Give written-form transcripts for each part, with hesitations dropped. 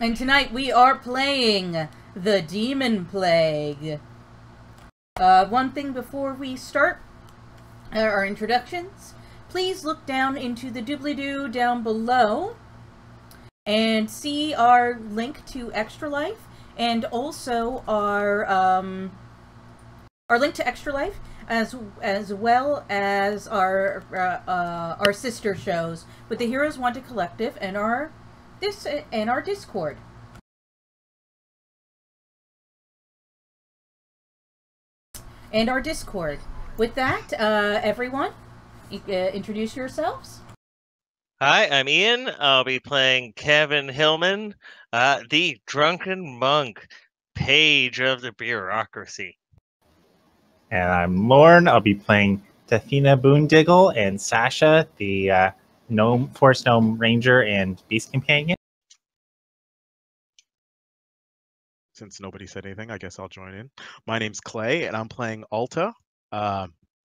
And tonight we are playing the Demonplague. One thing before we start our introductions, please look down into the doobly-doo down below and see our link to Extra Life, and also our link to Extra Life, as well as our sister shows with the Heroes Wanted Collective and our Discord. And our Discord. With that, everyone, introduce yourselves. Hi, I'm Ian. I'll be playing Kevin Hillman, the drunken monk, page of the bureaucracy. And I'm Lorne. I'll be playing Tathina Boondiggle and Sasha, the Forest Gnome Ranger and Beast Companion. Since nobody said anything, I guess I'll join in. My name's Clay, and I'm playing Alta.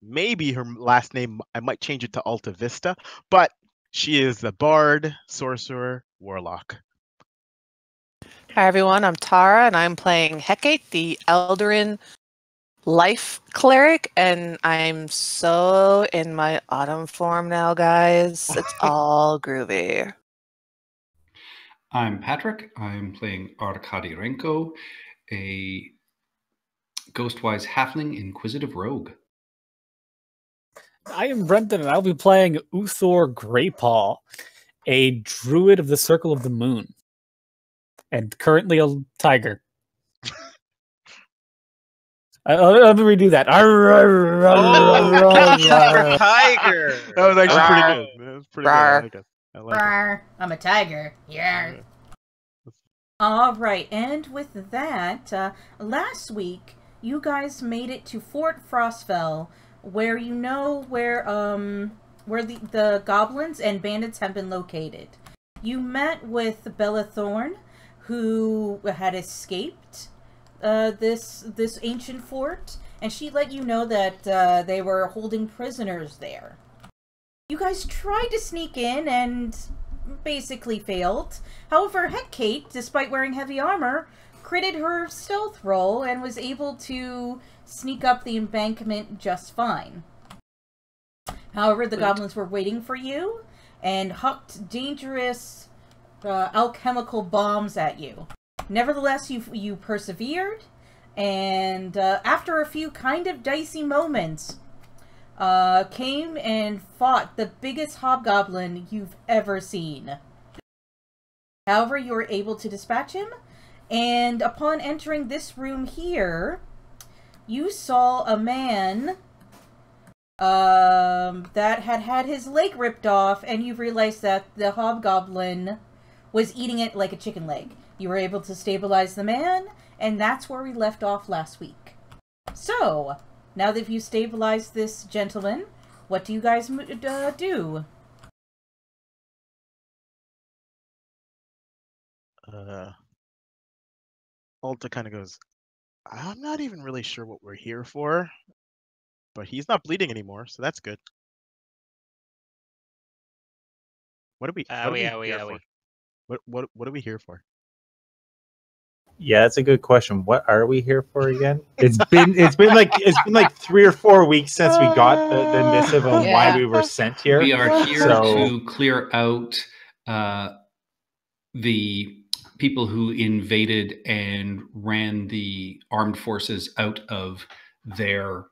Maybe her last name, I might change it to Alta Vista, but she is the Bard, Sorcerer, Warlock. Hi everyone, I'm Tara, and I'm playing Hecate, the Eldarin Life Cleric, and I'm so in my autumn form now, guys. It's all groovy. I'm Patrick. I'm playing Arkady Renko, a Ghostwise Halfling Inquisitive Rogue. I am Brendan, and I'll be playing Uthor Greypaw, a druid of the Circle of the Moon, and currently a tiger. Let me redo that. Tiger! That was actually pretty good. That was pretty good. I like it. I like it. I'm a tiger. Yeah. Alright, and with that, last week, you guys made it to Fort Frostfell, where you know where the goblins and bandits have been located. You met with Bella Thorne, who had escaped this ancient fort, and she let you know that they were holding prisoners there. You guys tried to sneak in and basically failed. However, Hecate, despite wearing heavy armor, critted her stealth roll and was able to sneak up the embankment just fine. However, the goblins were waiting for you and hucked dangerous alchemical bombs at you. Nevertheless, you persevered, and after a few kind of dicey moments, came and fought the biggest hobgoblin you've ever seen. However, you were able to dispatch him, and upon entering this room here, you saw a man that had his leg ripped off, and you realized that the hobgoblin was eating it like a chicken leg. You were able to stabilize the man, and that's where we left off last week. So, now that you've stabilized this gentleman, what do you guys do? Alta kind of goes, I'm not even really sure what we're here for, but he's not bleeding anymore, so that's good. What are we here for? What are we here for? Yeah, that's a good question. What are we here for again? It's been like 3 or 4 weeks since we got the missive on why we were sent here. We are here to clear out the people who invaded and ran the armed forces out of their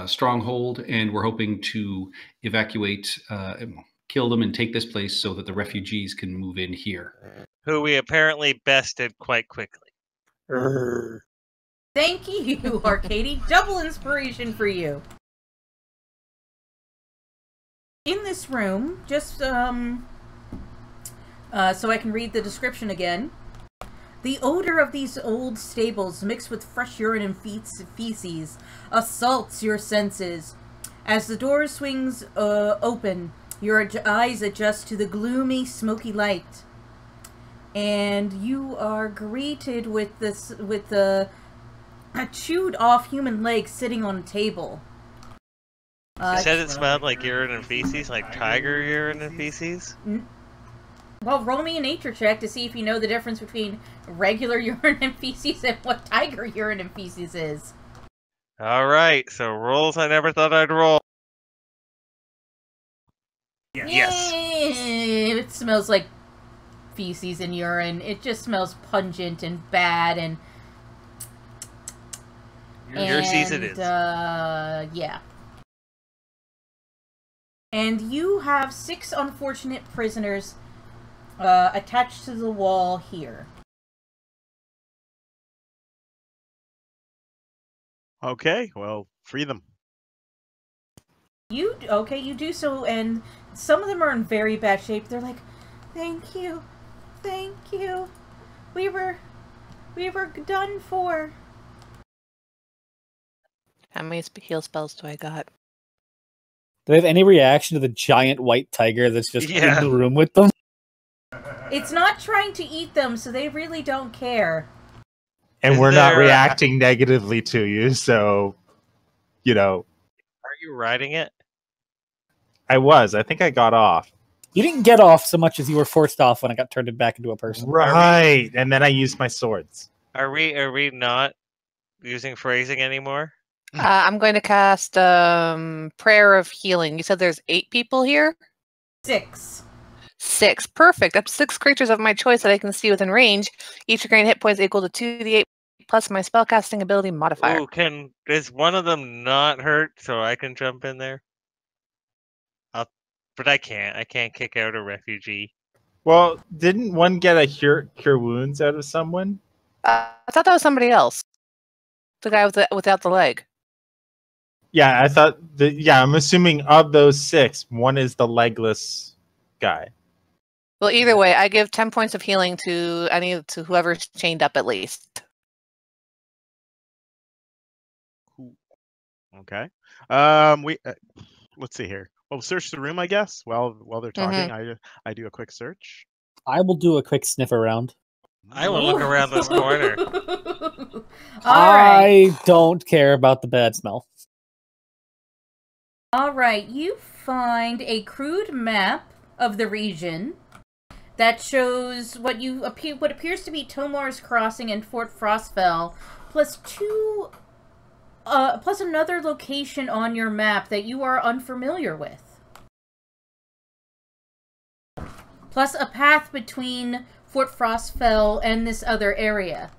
stronghold, and we're hoping to evacuate, kill them and take this place so that the refugees can move in here. Who we apparently bested quite quickly. Thank you, Arcady. Double inspiration for you. In this room, just so I can read the description again. The odor of these old stables mixed with fresh urine and feces assaults your senses. As the door swings open, your eyes adjust to the gloomy, smoky light. And you are greeted with a chewed off human leg sitting on a table. You said it smelled like urine and feces, like tiger urine and feces? Well, roll me a nature check to see if you know the difference between regular urine and feces and what tiger urine and feces is. All right, so rolls I never thought I'd roll. Yes. It smells like feces and urine. It just smells pungent and bad and... Your sees it is. Yeah. And you have 6 unfortunate prisoners attached to the wall here. Okay, well, free them. You do so, and some of them are in very bad shape. They're like, thank you. We were done for. How many heal spells do I got? Do they have any reaction to the giant white tiger that's just in the room with them? It's not trying to eat them, so they really don't care. And we're not reacting negatively to you, so, you know. Are you riding it? I was. I think I got off. You didn't get off so much as you were forced off when I got turned back into a person. Right, and then I used my swords. Are we not using phrasing anymore? I'm going to cast Prayer of Healing. You said there's 8 people here? 6. 6. Perfect. That's 6 creatures of my choice that I can see within range. Each regain hit points equal to 2d8 plus my spellcasting ability modifier. Ooh, is one of them not hurt so I can jump in there? But I can't. I can't kick out a refugee. Well, didn't one get a cure wounds out of someone? I thought that was somebody else. The guy without the leg. Yeah, I thought I'm assuming of those 6, one is the legless guy. Well, either way, I give 10 points of healing to whoever's chained up at least. Okay. Let's see here. Well, search the room, I guess. While they're talking, I do a quick search. I will do a quick sniff around. I will look around this corner. I don't care about the bad smell. Alright, you find a crude map of the region that shows what appears to be Tomar's Crossing and Fort Frostfell, plus another location on your map that you are unfamiliar with. Plus a path between Fort Frostfell and this other area.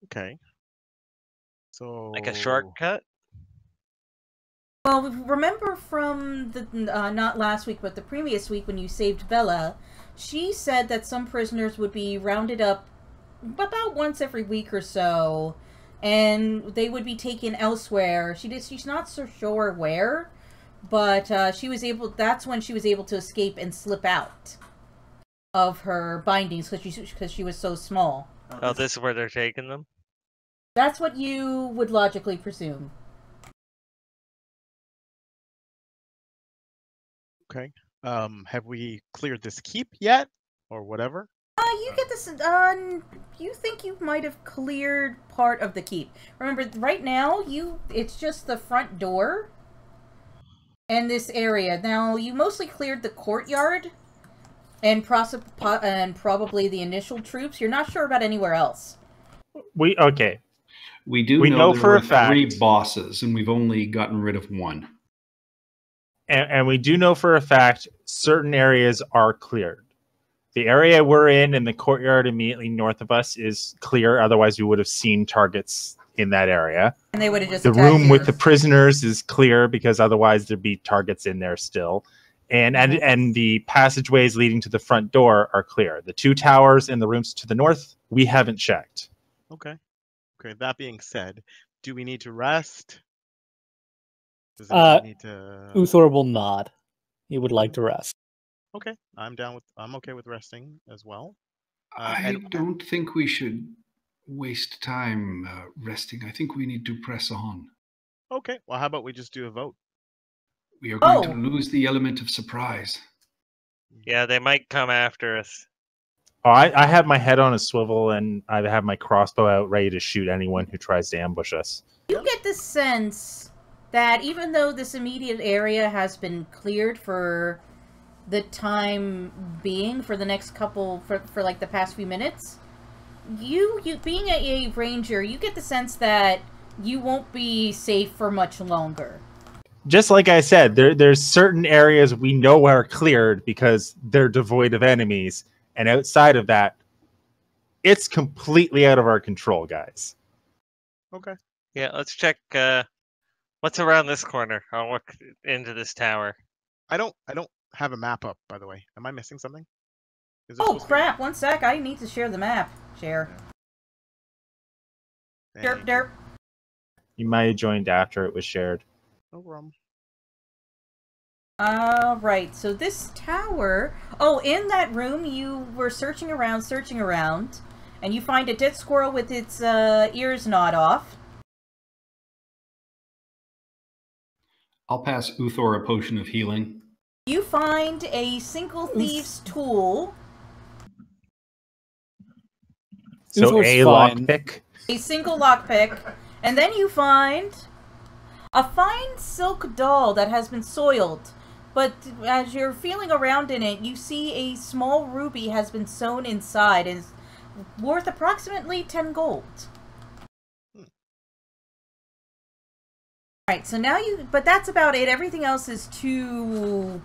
Okay. So... Like a shortcut? Well, remember from the, not last week, but the previous week when you saved Bella, she said that some prisoners would be rounded up about once every week or so, and they would be taken elsewhere. She's not so sure where, but that's when she was able to escape and slip out of her bindings because she was so small. Oh, this is where they're taking them? That's what you would logically presume. Okay. Have we cleared this keep yet? Or whatever? You get this, you think you might have cleared part of the keep. Remember, right now, it's just the front door and this area. Now, you mostly cleared the courtyard and probably the initial troops. You're not sure about anywhere else. Okay. We know there were 3 bosses, and we've only gotten rid of 1. And we do know for a fact certain areas are cleared. The area we're in the courtyard immediately north of us is clear. Otherwise, we would have seen targets in that area. And they would have just the room with the prisoners is clear because otherwise there'd be targets in there still. And the passageways leading to the front door are clear. The 2 towers and the rooms to the north, we haven't checked. Okay. That being said, do we need to rest? Uthor will nod. He would like to rest. Okay, I'm okay with resting as well. I don't think we should waste time resting. I think we need to press on. Okay, well, how about we just do a vote? We are going to lose the element of surprise. Yeah, they might come after us. Oh, I have my head on a swivel and I have my crossbow out ready to shoot anyone who tries to ambush us. You get the sense that even though this immediate area has been cleared for the time being, for the next couple, for like the past few minutes, you being a ranger, you get the sense that you won't be safe for much longer. Just like I said, there's certain areas we know are cleared because they're devoid of enemies, and outside of that, it's completely out of our control, guys. Okay. Yeah, let's check what's around this corner. I'll look into this tower. I don't have a map up, by the way. Am I missing something? Is there Oh supposed to be- crap, one sec, I need to share the map. Share. Derp, Thank derp. You might have joined after it was shared. No problem. Right, so this tower... Oh, in that room, you were searching around, and you find a dead squirrel with its ears gnawed off. I'll pass Uthor a potion of healing. You find a single thief's tool. So Uthor's a fine. lockpick. A single lockpick, and then you find a fine silk doll that has been soiled. But as you're feeling around in it, you see a small ruby has been sewn inside and is worth approximately 10 gold. Alright, so now but that's about it. Everything else is too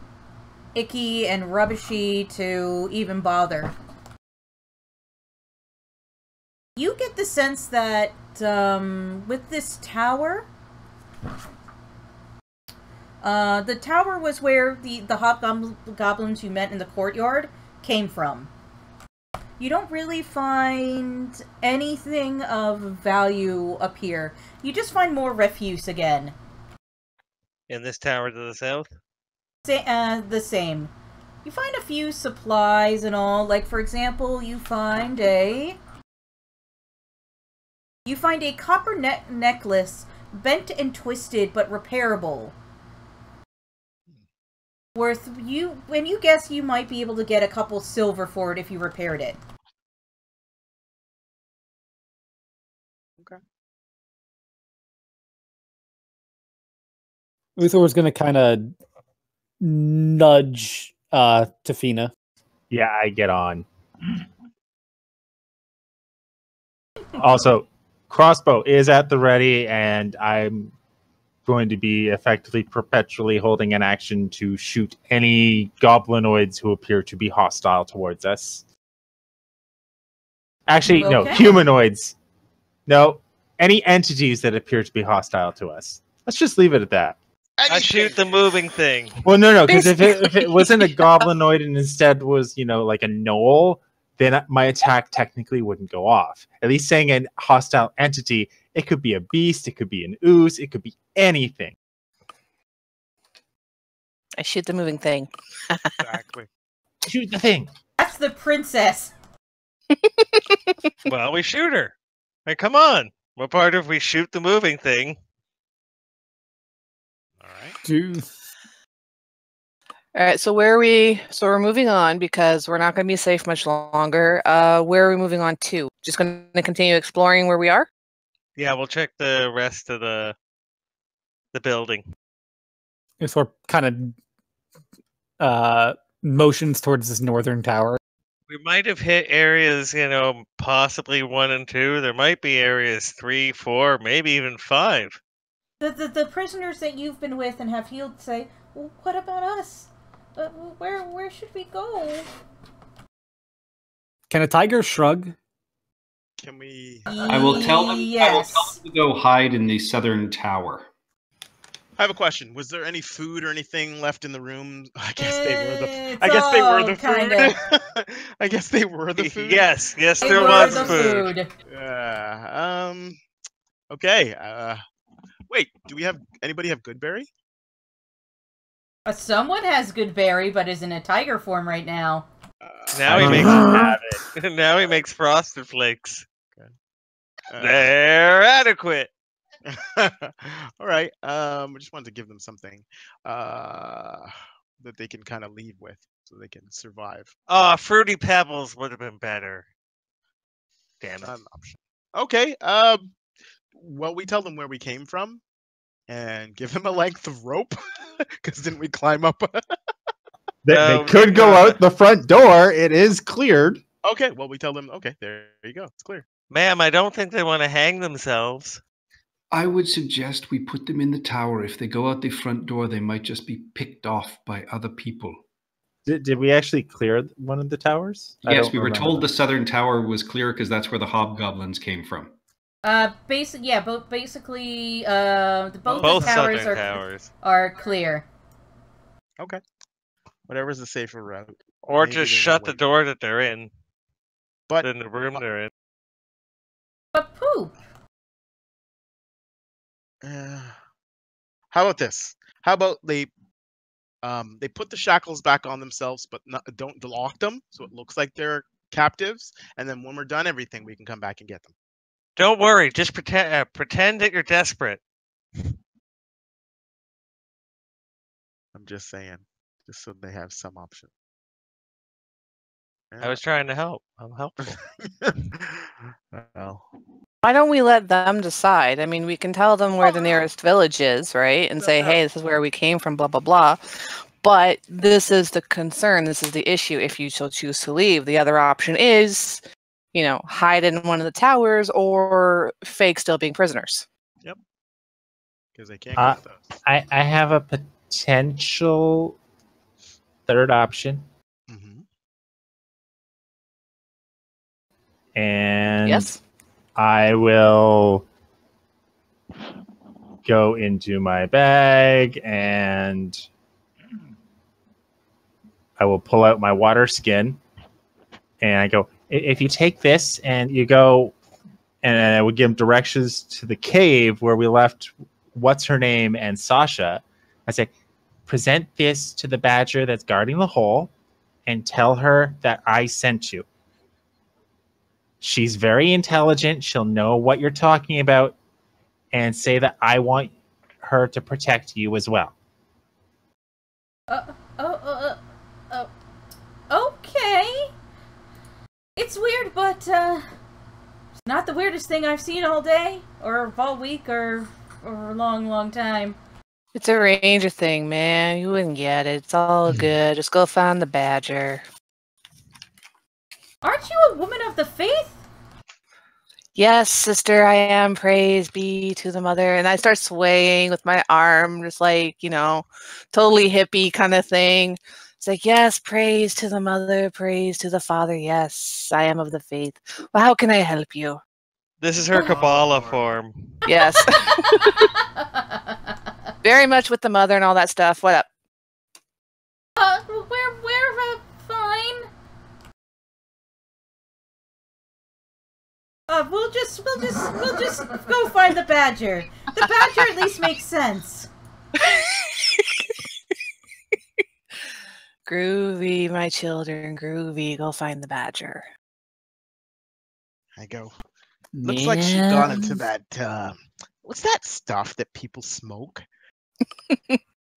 icky and rubbishy to even bother. You get the sense that with this tower, the tower was where the hobgoblins you met in the courtyard came from. You don't really find anything of value up here. You just find more refuse again. In this tower to the south? The same. You find a few supplies and all. Like, for example, you find a copper necklace, bent and twisted but repairable. When you guess you might be able to get a couple silver for it if you repaired it. Okay. Uthor was going to kind of nudge Tafina. Yeah, I get on. Also, crossbow is at the ready, and I'm going to be effectively perpetually holding an action to shoot any goblinoids who appear to be hostile towards us. Actually, no, Okay. humanoids. No, any entities that appear to be hostile to us. Let's just leave it at that. I shoot the moving thing. Well, no, because if it wasn't a goblinoid and instead was, like a gnoll, then my attack technically wouldn't go off. At least saying a hostile entity, it could be a beast, it could be an ooze, it could be anything. I shoot the moving thing. Exactly. Shoot the thing. That's the princess. Well, we shoot her. Hey, come on. What part of we shoot the moving thing? All right. Dude. All right, so we're moving on because we're not going to be safe much longer. Where are we moving on to? Just going to continue exploring where we are? Yeah, we'll check the rest of the building. Uthor kind of motions towards this northern tower. We might have hit areas, possibly 1 and 2. There might be areas 3, 4, maybe even 5. The prisoners that you've been with and have healed say, well, what about us? Where should we go? Can a tiger shrug? Can we? I will tell them. Yes. I will tell them to go hide in the southern tower. I have a question. Was there any food or anything left in the room? I guess they were the. It's I guess they were the all kinda- food. I guess they were the food. Yes, They there were was the food. Okay. Wait. Do we have anybody have Goodberry? Someone has good berry, but is in a tiger form right now. Now he makes have it. now he makes frosted flakes. Uh, They're adequate. All right. I just wanted to give them something that they can kind of leave with, so they can survive. Fruity Pebbles would have been better. Damn it. Not an option. Okay. Well, we tell them where we came from, and give him a length of rope. Because didn't we climb up? They we could go out the front door. It is cleared. Okay, well, we tell them, okay, there you go. It's clear. Ma'am, I don't think they want to hang themselves. I would suggest we put them in the tower. If they go out the front door, they might just be picked off by other people. Did we actually clear one of the towers? Yes, we were told the southern tower was clear because that's where the hobgoblins came from. Basically, both the towers are clear. Okay. Whatever's the safer route. Or Maybe just they shut won't the wait. door that they're in. But In the room they're in. But poop. How about this? How about they put the shackles back on themselves, but don't lock them, so it looks like they're captives. And then when we're done everything, we can come back and get them. Don't worry. Just pretend that you're desperate. I'm just saying, just so they have some option. I was trying to help. I'm helpful. Well, Why don't we let them decide? I mean, we can tell them where the nearest village is, right? And say, hey, this is where we came from, blah, blah, blah. But this is the concern. This is the issue. If you so choose to leave, the other option is, hide in one of the towers or fake still being prisoners. Yep. Because they can't get those. I have a potential third option. Mm-hmm. And Yes. I will go into my bag and I will pull out my water skin and I go, if you take this and you go, and I would give them directions to the cave where we left what's her name and Sasha. I say, present this to the badger that's guarding the hole and tell her that I sent you. She's very intelligent. She'll know what you're talking about and say that I want her to protect you as well. Okay. It's weird, but, it's not the weirdest thing I've seen all day, or all week, or a long, long time. It's a ranger thing, man. You wouldn't get it. It's all good. Just go find the badger. Aren't you a woman of the faith? Yes, sister, I am. Praise be to the mother. And I start swaying with my arm, just like, totally hippie kind of thing. It's like, yes, praise to the mother, praise to the father. Yes, I am of the faith. Well, how can I help you? This is her Kabbalah form. Yes. Very much with the mother and all that stuff. What up? We're fine. We'll just go find the badger. The badger at least makes sense. Groovy, my children, groovy. Go find the badger. I go. Looks like she's gone into that. What's that stuff that people smoke?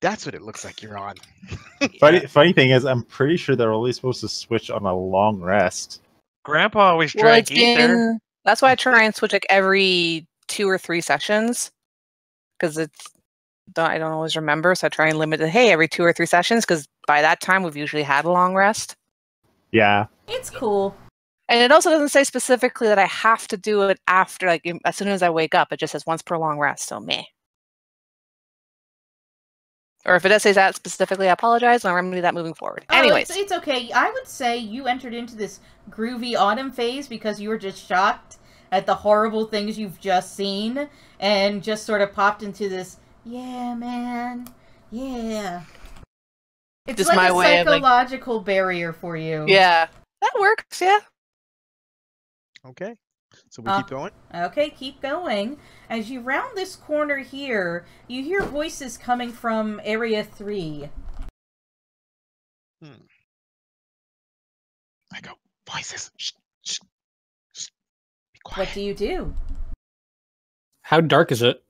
That's what it looks like you're on. Funny thing is, I'm pretty sure they're only supposed to switch on a long rest. Grandpa always drank ether. That's why I try and switch like every 2 or 3 sessions. Because I don't always remember, so I try and limit it. Hey, every 2 or 3 sessions, because by that time we've usually had a long rest. Yeah. It's cool. And it also doesn't say specifically that I have to do it after, like, as soon as I wake up. It just says once per long rest, so meh. Or if it does say that specifically, I apologize, and I'll remedy that moving forward. Anyways. It's okay. I would say you entered into this groovy autumn phase because you were just shocked at the horrible things you've just seen, and just sort of popped into this, yeah, man, yeah. It's just like my a way of, psychological barrier for you. Yeah, that works, yeah. Okay. So we keep going? Okay, keep going. As you round this corner here, you hear voices coming from Area 3. I go, voices. Shh, shh, shh. Be quiet. What do you do? How dark is it?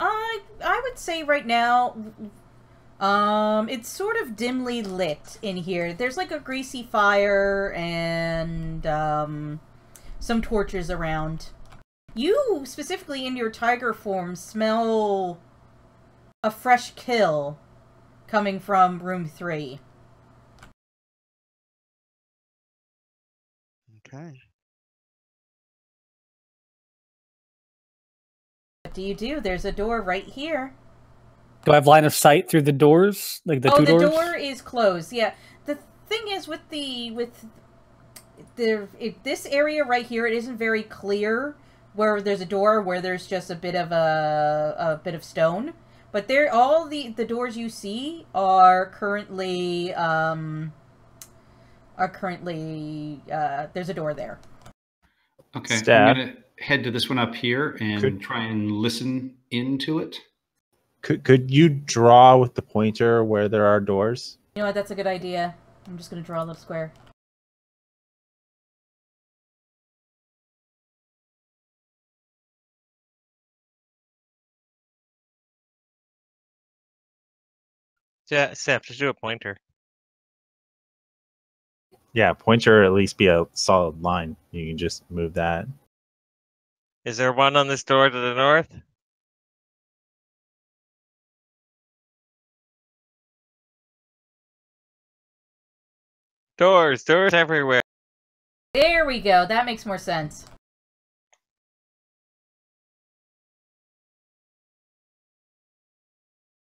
I would say right now, it's sort of dimly lit in here. There's like a greasy fire and, some torches around. You, specifically in your tiger form, smell a fresh kill coming from room 3. Okay. What do you do? There's a door right here. Do I have line of sight through the doors? Like the two the doors? door is closed. Yeah. The thing is with this area right here, it isn't very clear where there's a door, where there's just a bit of a bit of stone. But all the doors you see are currently there's a door there. Okay, Staff. I'm gonna head to this one up here and try and listen into it. Could you draw with the pointer where there are doors? You know what? That's a good idea. I'm just gonna draw a little square. Yeah, Seth, just do a pointer. Yeah, pointer at least be a solid line. You can just move that. Is there one on this door to the north? Doors everywhere. There we go. That makes more sense.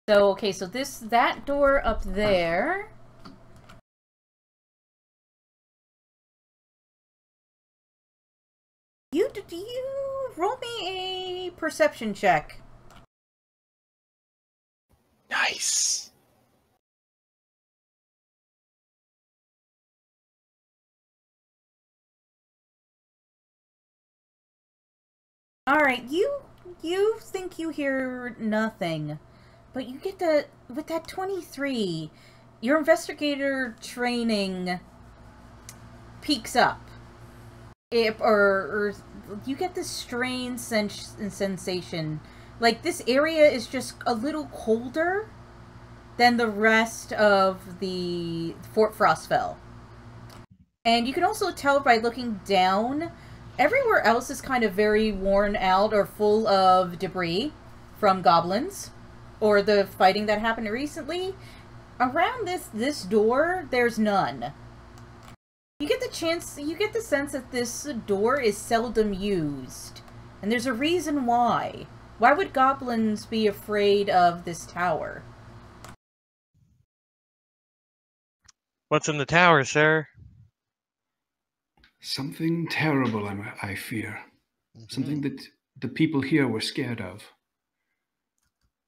So, okay, so that door up there. Do you roll me a perception check? Nice. Alright, you think you hear nothing. But you get with that 23, your investigator training peaks up. Or you get this strange sensation. Like, this area is just a little colder than the rest of the Fort Frostfell. And you can also tell by looking down, everywhere else is kind of very worn out or full of debris from goblins or the fighting that happened recently. Around this door, there's none. You get the sense that this door is seldom used. And there's a reason why. Why would goblins be afraid of this tower? What's in the tower, sir? Something terrible, I fear. Something that the people here were scared of.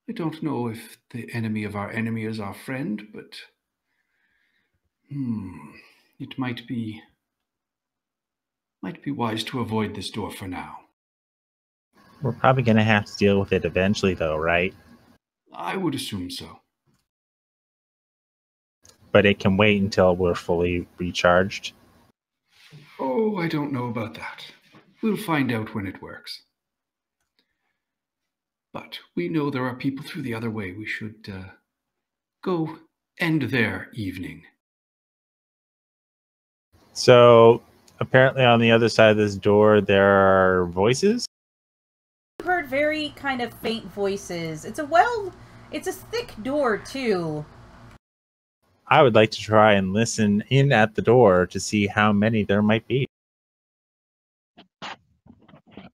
I don't know if the enemy of our enemy is our friend, but it might be wise to avoid this door for now. We're probably going to have to deal with it eventually, though, right? I would assume so. But it can wait until we're fully recharged. Oh, I don't know about that. We'll find out when it works. But we know there are people through the other way. We should go end their evening. So, apparently on the other side of this door, there are voices? You heard very kind of faint voices. It's a thick door, too. I would like to try and listen in at the door to see how many there might be.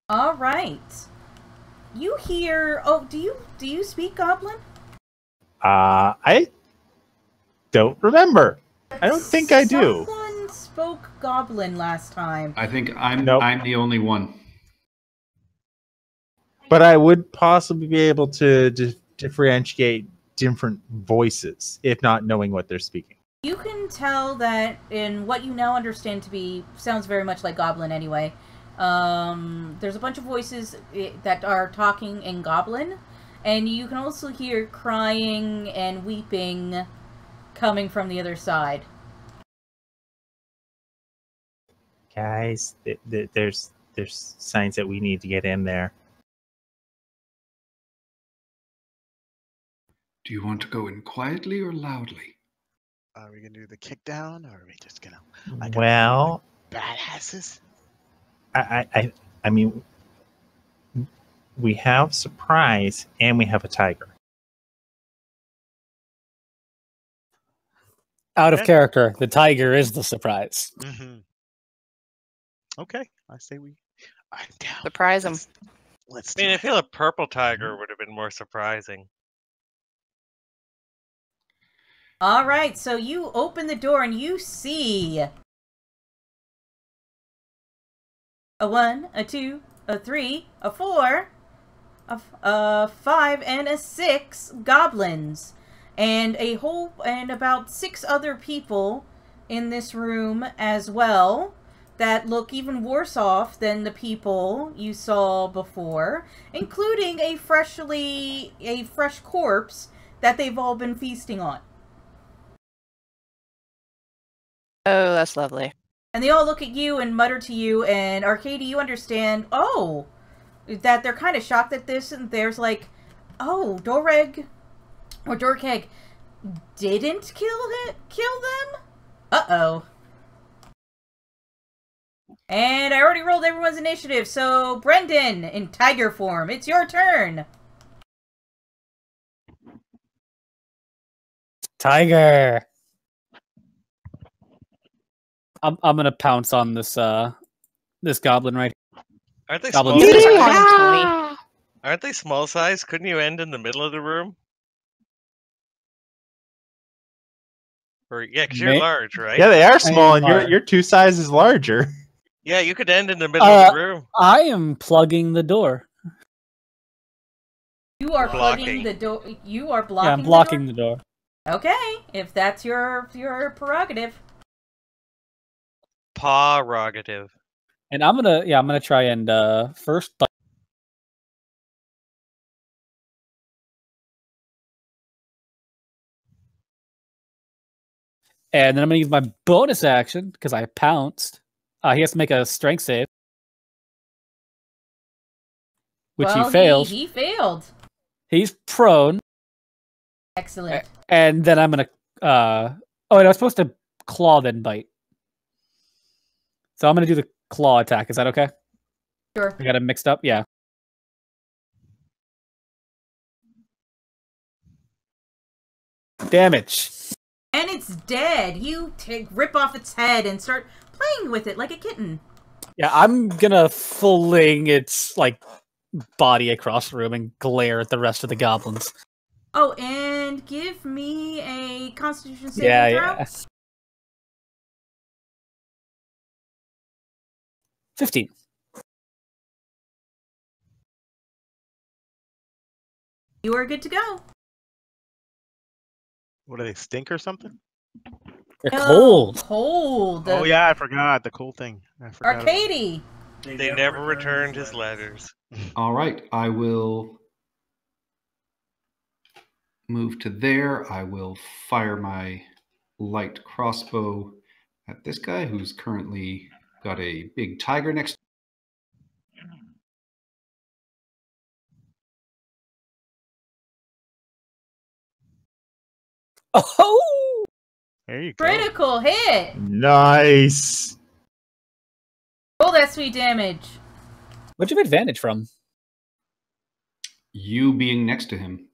All right. You hear... Oh, do you speak Goblin? I don't remember. I don't think I do. Someone spoke Goblin last time. I think I'm the only one. But I would possibly be able to differentiate different voices, if not knowing what they're speaking. You can tell that in what you now understand to be... Sounds very much like Goblin anyway. There's a bunch of voices that are talking in Goblin, and you can also hear crying and weeping coming from the other side. Guys, there's signs that we need to get in there. Do you want to go in quietly or loudly? Are we gonna do the kick down, or are we just gonna Well, badasses? I mean, we have surprise and we have a tiger. Out of Okay. character, the tiger is the surprise. Okay, I say I'm down. Surprise him. Let's I mean, do I it. feel a purple tiger would have been more surprising. All right, so you open the door and you see a 1, a 2, a 3, a 4, a 5, and a 6 goblins, and about 6 other people in this room as well that look even worse off than the people you saw before, including a fresh corpse that they've all been feasting on. Oh, that's lovely. And they all look at you and mutter to you, and Arcady, you understand, that they're kind of shocked at this, and there's like, Dorkeg didn't kill them? Uh-oh. And I already rolled everyone's initiative, so Brendan, in tiger form, it's your turn. Tiger. I'm gonna pounce on this this goblin right here. Aren't they Goblin small? Just Yeah! call him Tony. Aren't they small size? Couldn't you end in the middle of the room? Or yeah, because you're May- large, right? Yeah, they are small, and are. your 2 sizes larger. Yeah, you could end in the middle of the room. I am plugging the door. You are Blocking. plugging the door. You are blocking. Yeah, I'm blocking the door. Okay, if that's your prerogative. Prerogative. And I'm gonna try and first. And then I'm gonna use my bonus action because I pounced. He has to make a strength save, which he fails. He failed. He's prone, Excellent. and then I'm gonna. And I was supposed to claw then bite. So I'm gonna do the claw attack. Is that okay? Sure. I got it mixed up. Yeah. Damage. And it's dead. You rip off its head and start playing with it like a kitten. Yeah, I'm gonna fling its like body across the room and glare at the rest of the goblins. Oh, and give me a Constitution saving throw. Yeah. 15. You are good to go. What do they stink or something? They're cold. Cold. Oh yeah, I forgot the cool thing. I forgot about it. Arcady. They never returned his letters. All right, I will move to there. I will fire my light crossbow at this guy who's currently got a big tiger next. Oh! There you go. Critical hit. Nice. Roll that sweet damage. What'd you have advantage from? You being next to him.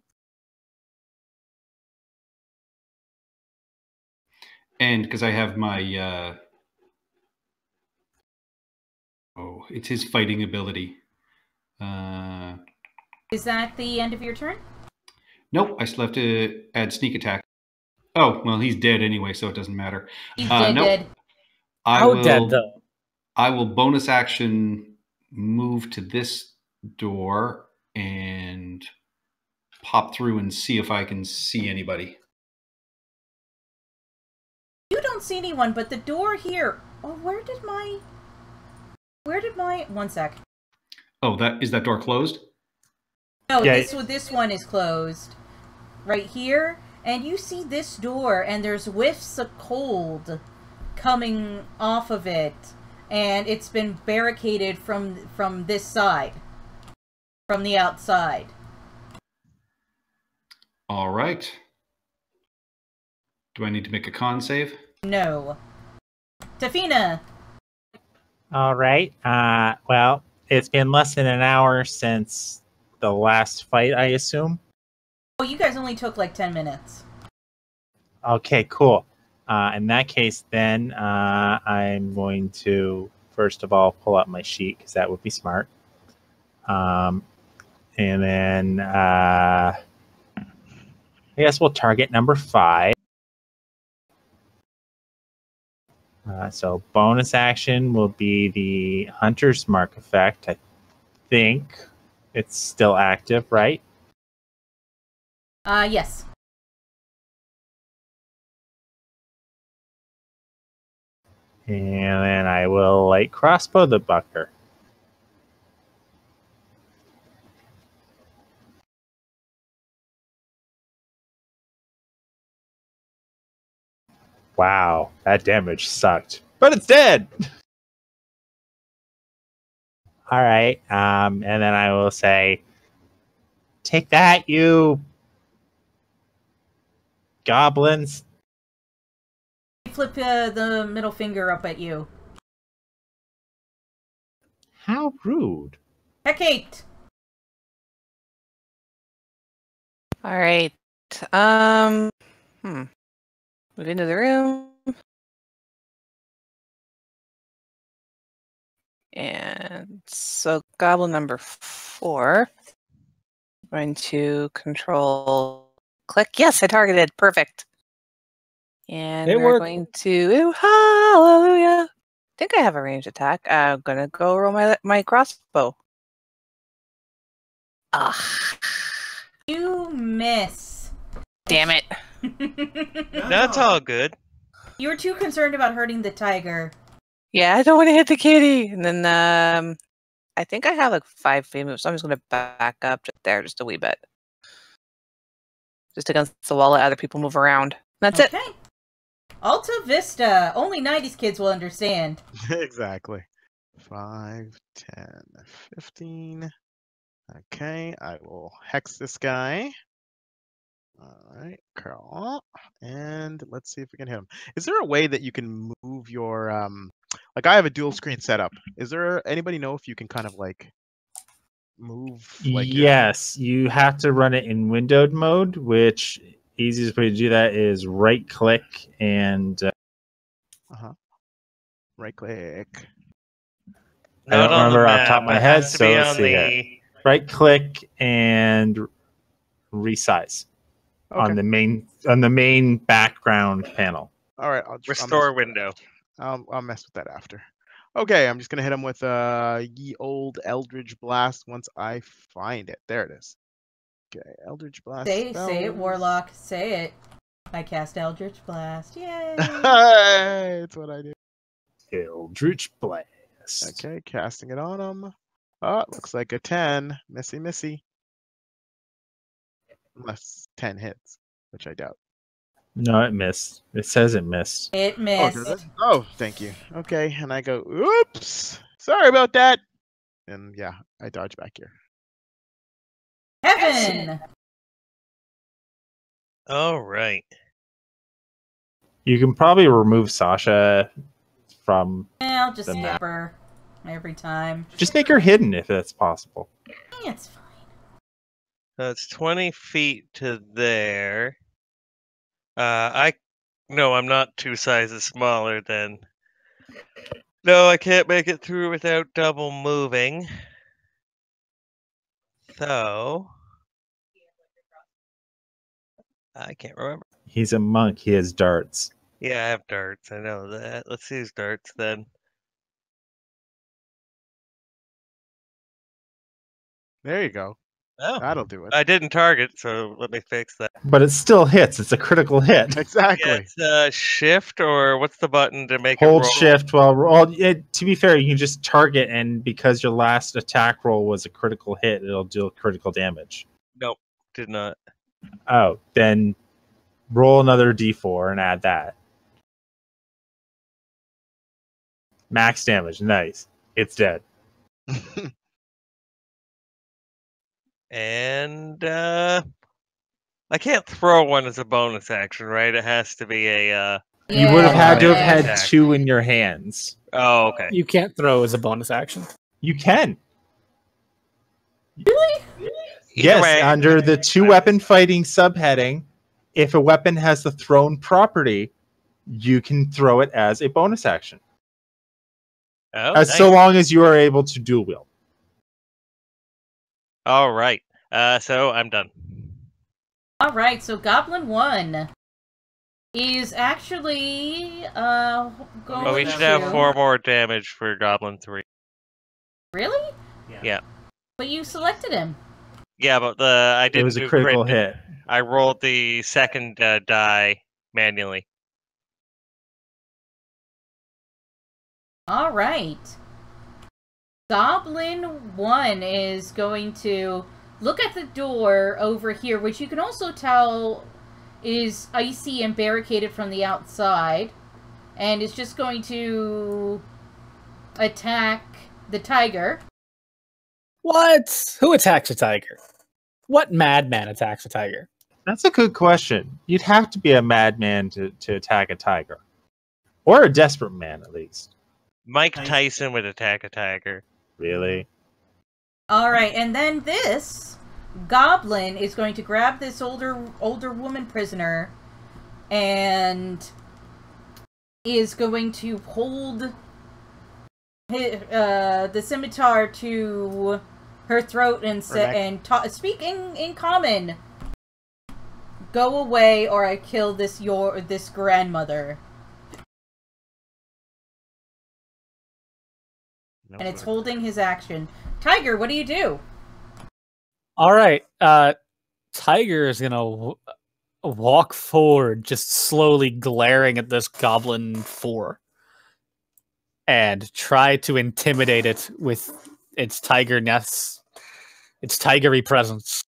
And because I have my it's his fighting ability. Is that the end of your turn? Nope, I still have to add sneak attack. Oh, well, he's dead anyway, so it doesn't matter. He's dead. Nope. Dead. How dead though? I will bonus action move to this door and pop through and see if I can see anybody. You don't see anyone, but the door here. Oh, where did my? One sec. Oh, that door closed? No, Yeah. this one is closed. Right here, and you see this door, and there's whiffs of cold coming off of it, and it's been barricaded from this side, from the outside. All right. Do I need to make a con save? No. Tafina. All right. Well, it's been less than an hour since the last fight, I assume. Oh, you guys only took like 10 minutes. Okay, cool. In that case, then I'm going to first of all pull up my sheet because that would be smart. And then I guess we'll target number 5. So bonus action will be the Hunter's Mark effect. I think it's still active, right? Yes. And then I will light crossbow the bucker. Wow, that damage sucked. But it's dead! All right, and then I will say, take that, you goblins. Flip the middle finger up at you. How rude. Hecate! All right. Move into the room. And so goblin number 4. I'm going to control click. Yes, I targeted. Perfect. And It we're worked. going to hallelujah. I think I have a ranged attack. I'm gonna go roll my crossbow. Ah, You miss. damn it. That's all good. You were too concerned about hurting the tiger. Yeah, I don't want to hit the kitty. And then I think I have like 5 feet moves, so I'm just gonna back up there just a wee bit. Just against the wall, let other people move around. That's it. Okay. Alta Vista. Only 90s kids will understand. Exactly. 5, 10, 15. Okay, I will hex this guy. All right, Carl. And let's see if we can hit him. Is there a way that you can move your like I have a dual screen setup. Is there anybody know if you can kind of like move like Yes, you have to run it in windowed mode, which easiest way to do that is right click and right click. I don't Not on the remember off the map. top of my It head, has to so be let's on see here. the. Right click and resize on the main background panel. All right, Restore window. I'll mess with that after. Okay, I'm just gonna hit him with ye old Eldritch Blast once I find it. There it is. Okay, Eldritch Blast. Say it, spells. Warlock. Say it. I cast Eldritch Blast. Yay! It's what I do. Eldritch Blast. Okay, casting it on him. Oh, looks like a 10. Missy. Unless 10 hits, which I doubt. No, it missed. It says it missed. It Oh, missed. does it? Oh, thank you. Okay, and I go, oops, sorry about that. And yeah, I dodge back here. Heaven! All right. You can probably remove Sasha from. I'll just The skip map. her every time. Just make her hidden if that's possible. It's fine. So it's 20 feet to there. No, I'm not 2 sizes smaller than. No, I can't make it through without double moving. So I can't remember. He's a monk. He has darts. Yeah, I have darts. I know that. Let's use darts then. There you go. Oh, That'll do it. I didn't target, so let me fix that. But it still hits. It's a critical hit. Exactly. Yeah, it's shift or what's the button to make Hold it roll? shift while roll. To be fair, you can just target, and because your last attack roll was a critical hit, it'll do critical damage. Nope, did not. Oh, then roll another d4 and add that. Max damage. Nice. It's dead. And I can't throw one as a bonus action, right? It has to be a. You would have had to have had Attack. 2 in your hands. Oh, okay. You can't throw as a bonus action. You can. Really? Either Yes, way, under the 2 weapon fighting subheading, if a weapon has the thrown property, you can throw it as a bonus action. Oh, As nice. so long as you are able to dual wield. All right. So I'm done. All right, so Goblin 1 is actually going Oh, we should have 4 more damage for Goblin 3. Really? Yeah. But you selected him. Yeah, but I didn't It was a do critical crit. hit. I rolled the second die manually. All right. Goblin 1 is going to look at the door over here, which you can also tell is icy and barricaded from the outside, and is just going to attack the tiger. What? Who attacks a tiger? What madman attacks a tiger? That's a good question. You'd have to be a madman to attack a tiger. Or a desperate man, at least. Mike Tyson would attack a tiger. Really? Alright, and then this goblin is going to grab this older woman prisoner and is going to hold the scimitar to her throat and speak in common. Go away, or I kill this grandmother. And it's holding his action. Tiger, what do you do? All right, Tiger is gonna walk forward, just slowly glaring at this Goblin 4, and try to intimidate it with its tigerness, its tigery presence.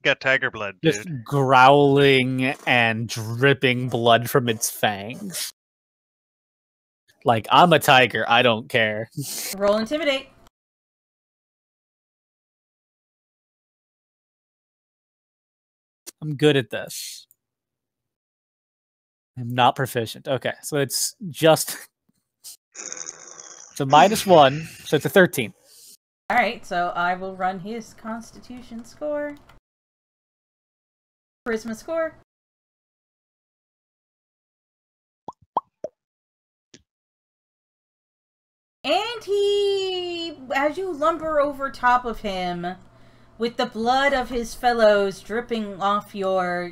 Got tiger blood, Just dude. growling and dripping blood from its fangs. Like, I'm a tiger, I don't care. Roll intimidate. I'm good at this. I'm not proficient. Okay, so it's just... So -1, so it's a 13. Alright, so I will run his constitution score. Charisma score. And he, as you lumber over top of him, with the blood of his fellows dripping off your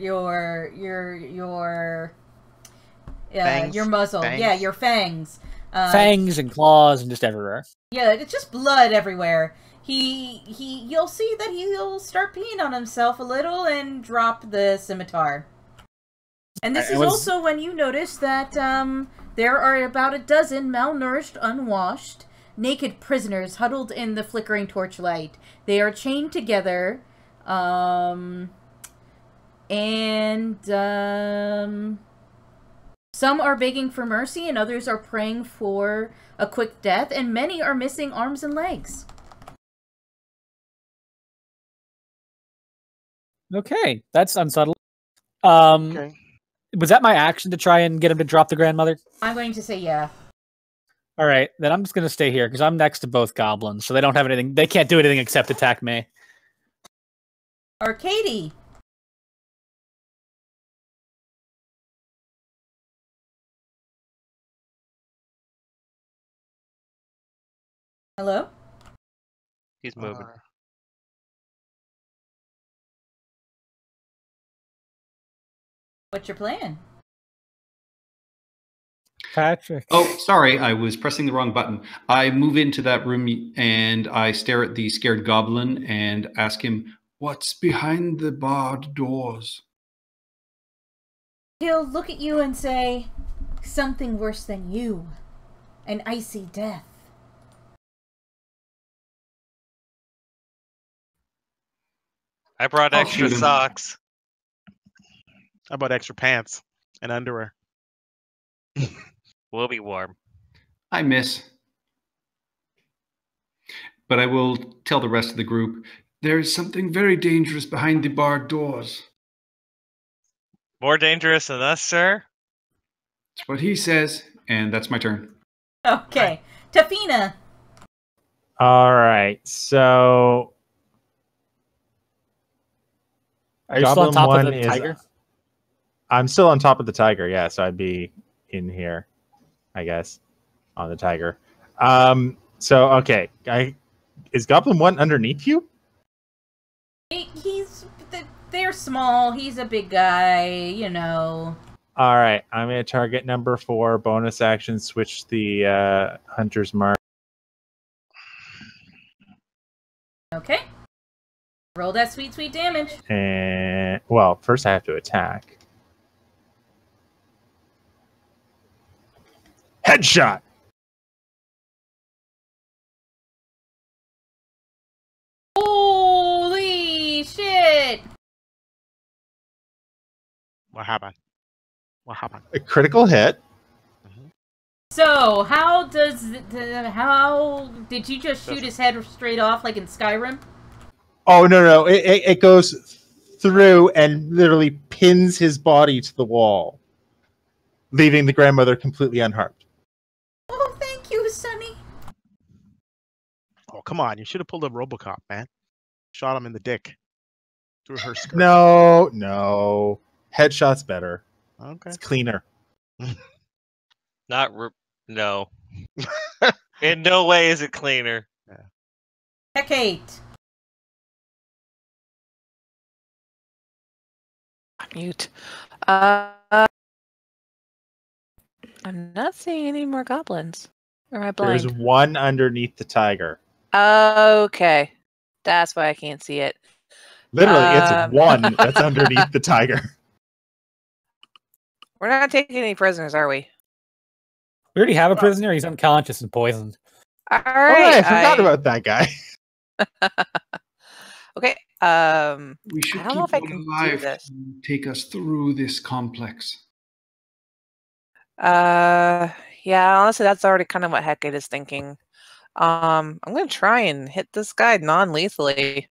muzzle. Fangs. Yeah, your fangs. Fangs and claws and just everywhere. Yeah, it's just blood everywhere. You'll see that he'll start peeing on himself a little and drop the scimitar. And this is also when you notice that there are about a dozen malnourished, unwashed, naked prisoners huddled in the flickering torchlight. They are chained together, some are begging for mercy, and others are praying for a quick death, and many are missing arms and legs. Okay, that's unsettled. Okay. Was that my action to try and get him to drop the grandmother? I'm going to say yeah. All right, then I'm just going to stay here because I'm next to both goblins, so they don't have anything. They can't do anything except attack me. Arcady. Hello? He's moving. What's your plan? Patrick. Oh, sorry, I was pressing the wrong button. I move into that room and I stare at the scared goblin and ask him, "What's behind the barred doors?" He'll look at you and say, something worse than you. An icy death. I brought I'll extra shoot him. socks. How about extra pants and underwear? We'll be warm. I miss. But I will tell the rest of the group, "There's something very dangerous behind the barred doors." More dangerous than us, sir? That's what he says, and that's my turn. Okay. Tafina. All right, so Are you still on Goblin top of one the is- tiger? I'm still on top of the tiger, yeah, so I'd be in here, I guess, on the tiger. So, okay. Is Goblin 1 underneath you? They're small. He's a big guy, you know. All right. I'm going to target number 4. Bonus action, switch the hunter's mark. Okay. Roll that sweet, sweet damage. And, well, first I have to attack. Headshot! Holy shit! What happened? What happened? A critical hit. So, how did you just shoot his head straight off like in Skyrim? Oh, no. It goes through and literally pins his body to the wall, leaving the grandmother completely unharmed. Oh, thank you, Sonny. Oh, come on. You should have pulled a Robocop, man. Shot him in the dick. Through her skirt. No. Headshot's better. Okay. It's cleaner. No. In no way is it cleaner. Hecate. Mute. I'm not seeing any more goblins. Or am I blind? There's one underneath the tiger. Okay. That's why I can't see it. Literally, it's one that's underneath the tiger. We're not taking any prisoners, are we? We already have a prisoner. He's unconscious and poisoned. All Oh, right. I forgot about that guy. Okay. We should I don't know keep if I one can do alive this. to take us through this complex. Yeah, honestly, that's already kind of what Hecate is thinking. I'm gonna try and hit this guy non-lethally.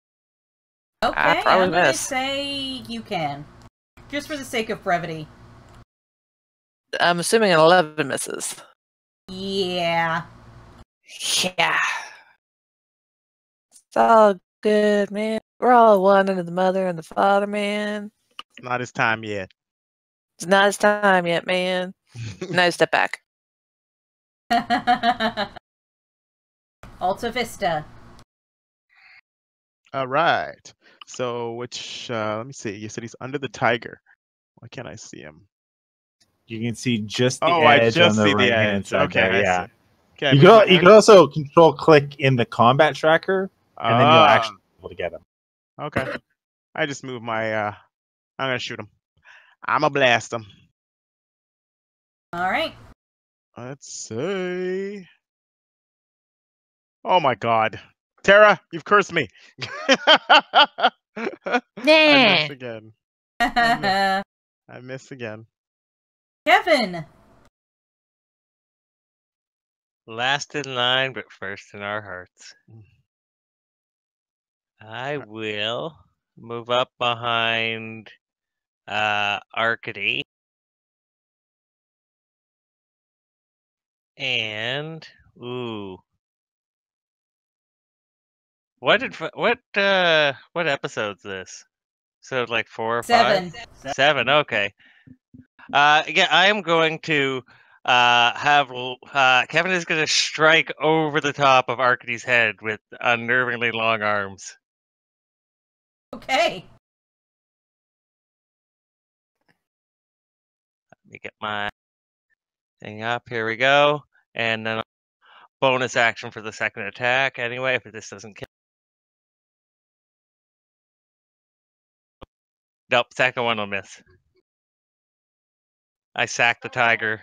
Okay, probably I'm gonna miss. say you can. Just for the sake of brevity. I'm assuming an 11 misses. Yeah. Yeah. It's all good, man. We're all one under the mother and the father, man. It's not his time yet. It's not his time yet, man. Now step back. Alta Vista. All right. So, let me see. You said he's under the tiger. Why can't I see him? You can see just the I edge just on the see the right-hand edge. side Okay, there, I yeah. see. Okay, You can also control click in the combat tracker, and then you'll actually be able to get him. Okay. I just moved my. I'm gonna shoot him. I'm gonna blast him. All right. Let's see. Oh my God, Tara, you've cursed me. I miss again. I miss again. Kevin. Last in line, but first in our hearts. I will move up behind Arcady. And what episode's this? So like 4 or 5? 7, okay. Yeah, I am going to have Kevin is going to strike over the top of Arcady's head with unnervingly long arms. Okay. Let me get my thing up. Here we go. And then bonus action for the second attack anyway, if this doesn't kill. Nope, second one will miss. I sacked the tiger.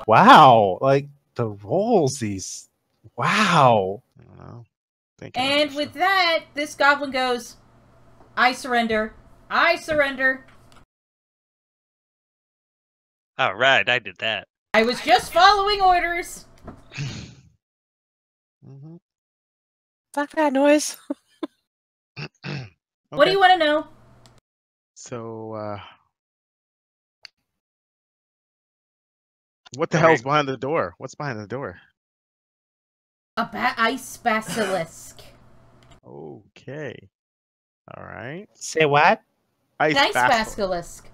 Wow, like the rolls, these. Wow. I don't know. And with that, this goblin goes, I surrender. I surrender. All right, I did that. I was just following orders. Fuck that noise. What do you want to know? So, what the hell's behind the door? What's behind the door? A ice basilisk. Okay. All right. Say what? Nice basilisk. basilisk.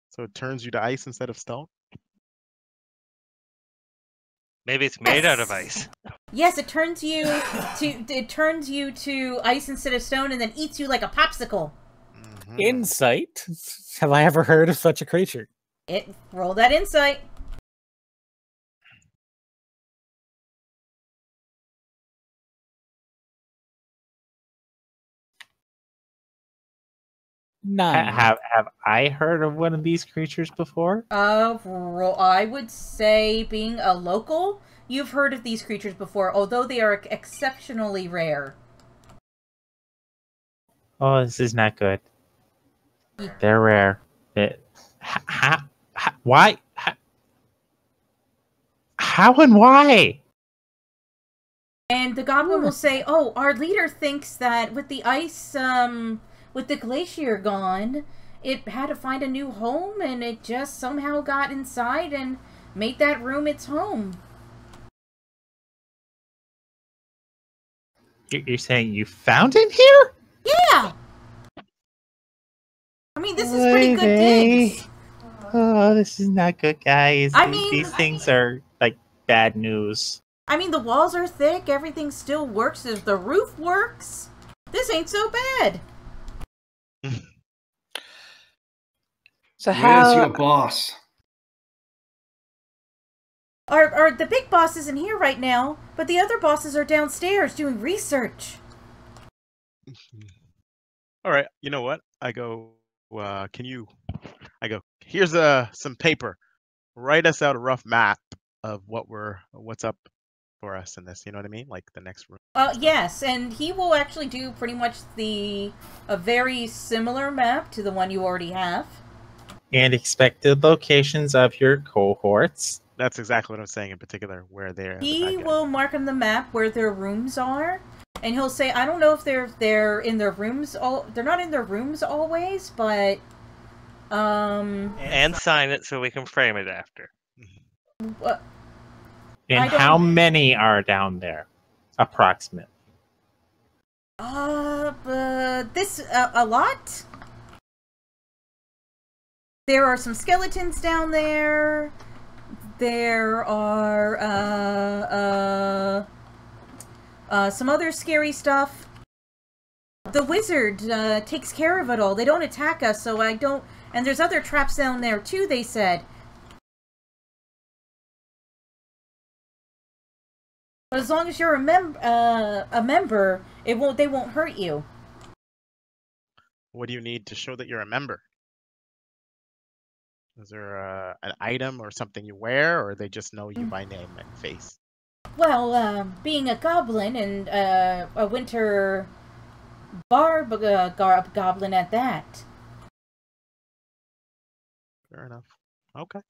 So it turns you to ice instead of stone? Maybe it's made out of ice. Yes, it turns you to ice instead of stone, and then eats you like a popsicle. Insight. Have I ever heard of such a creature? Roll that insight. None. Have I heard of one of these creatures before? I would say, being a local, you've heard of these creatures before, although they are exceptionally rare. Oh, this is not good. They're rare. Why? How and why? And the goblin will say, "Oh, our leader thinks that with the ice, with the glacier gone, it had to find a new home, and it just somehow got inside and made that room its home." You're saying you found him here? Yeah! I mean, this is pretty good digs. Oh, this is not good, guys. I mean- These things are like bad news. I mean, the walls are thick, everything still works, if the roof works. This ain't so bad. So Where's your how? boss? The big boss isn't here right now, but the other bosses are downstairs doing research. All right, you know what? I go, here's some paper. Write us out a rough map of what's up for us in this, you know what I mean? Like the next room. Yes, and he will actually do pretty much a very similar map to the one you already have. And expected locations of your cohorts. That's exactly what I'm saying in particular, where they're. He will mark on the map where their rooms are, and he'll say, "I don't know if they're in their rooms. They're not in their rooms always, but And sign it so we can frame it after. And how many are down there? Approximately. a lot. There are some skeletons down there. There are some other scary stuff. The wizard takes care of it all. They don't attack us, so I don't... And there's other traps down there, too, they said. But as long as you're a member, they won't hurt you. What do you need to show that you're a member? Is there an item or something you wear, or they just know you by name and face? Well, being a goblin and a winter goblin at that. Fair enough. Okay.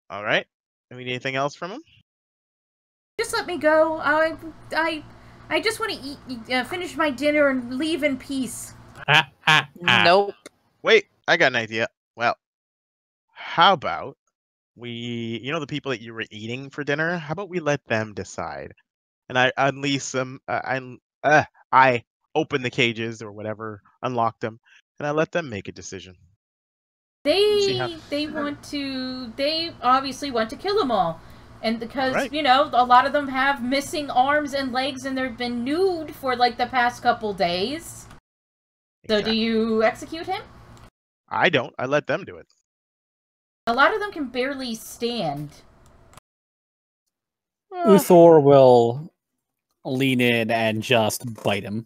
All right. Do we need anything else from him? Just let me go. I just want to eat, finish my dinner and leave in peace. Nope. Wait, I got an idea. Well, how about the people that you were eating for dinner, how about we let them decide? And I unleash them, I open the cages or whatever, unlock them, and I let them make a decision. They obviously want to kill them all. And because, Right. A lot of them have missing arms and legs and they've been nude for like the past couple days. So Exactly. do you execute him? I don't. I let them do it. A lot of them can barely stand. Uthor will lean in and just bite him.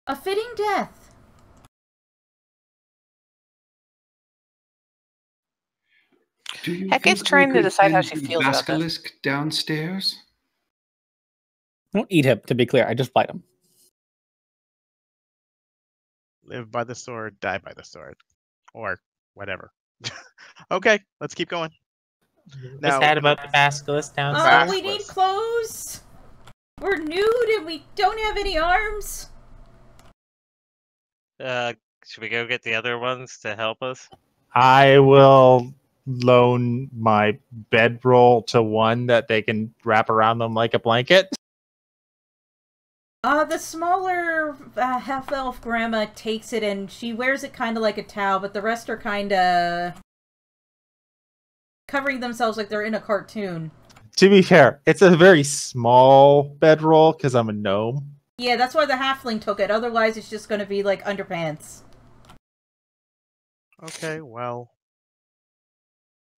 A fitting death. Do you Heck, think it's trying we to could decide how send she the feels about this. basilisk downstairs? I don't eat him, to be clear. I just bite him. Live by the sword, die by the sword. Or whatever. Okay, let's keep going. What's that about the basilisk Oh, downstairs? we need clothes. We're nude and we don't have any arms. Should we go get the other ones to help us? I will loan my bedroll to one that they can wrap around them like a blanket. The smaller half-elf grandma takes it and she wears it kind of like a towel, but the rest are kind of covering themselves like they're in a cartoon. To be fair, it's a very small bedroll because I'm a gnome. Yeah, that's why the halfling took it. Otherwise, it's just going to be like underpants. Okay, well,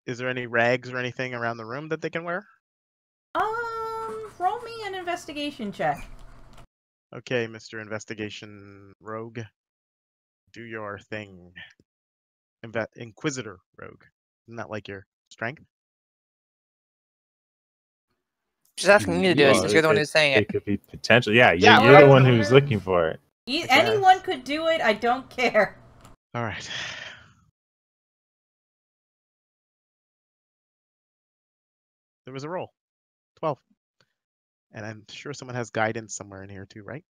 is there any rags or anything around the room that they can wear? Roll me an investigation check. Okay, Mr. Investigation Rogue. Do your thing. Inquisitor Rogue. Isn't that like your strength? She's asking you to do it since you're the one who's saying it. It could be potential. Yeah, Yeah, you're the one whatever. who's looking for it. Anyone could do it. I don't care. All right. There was a roll. 12. And I'm sure someone has guidance somewhere in here too, right?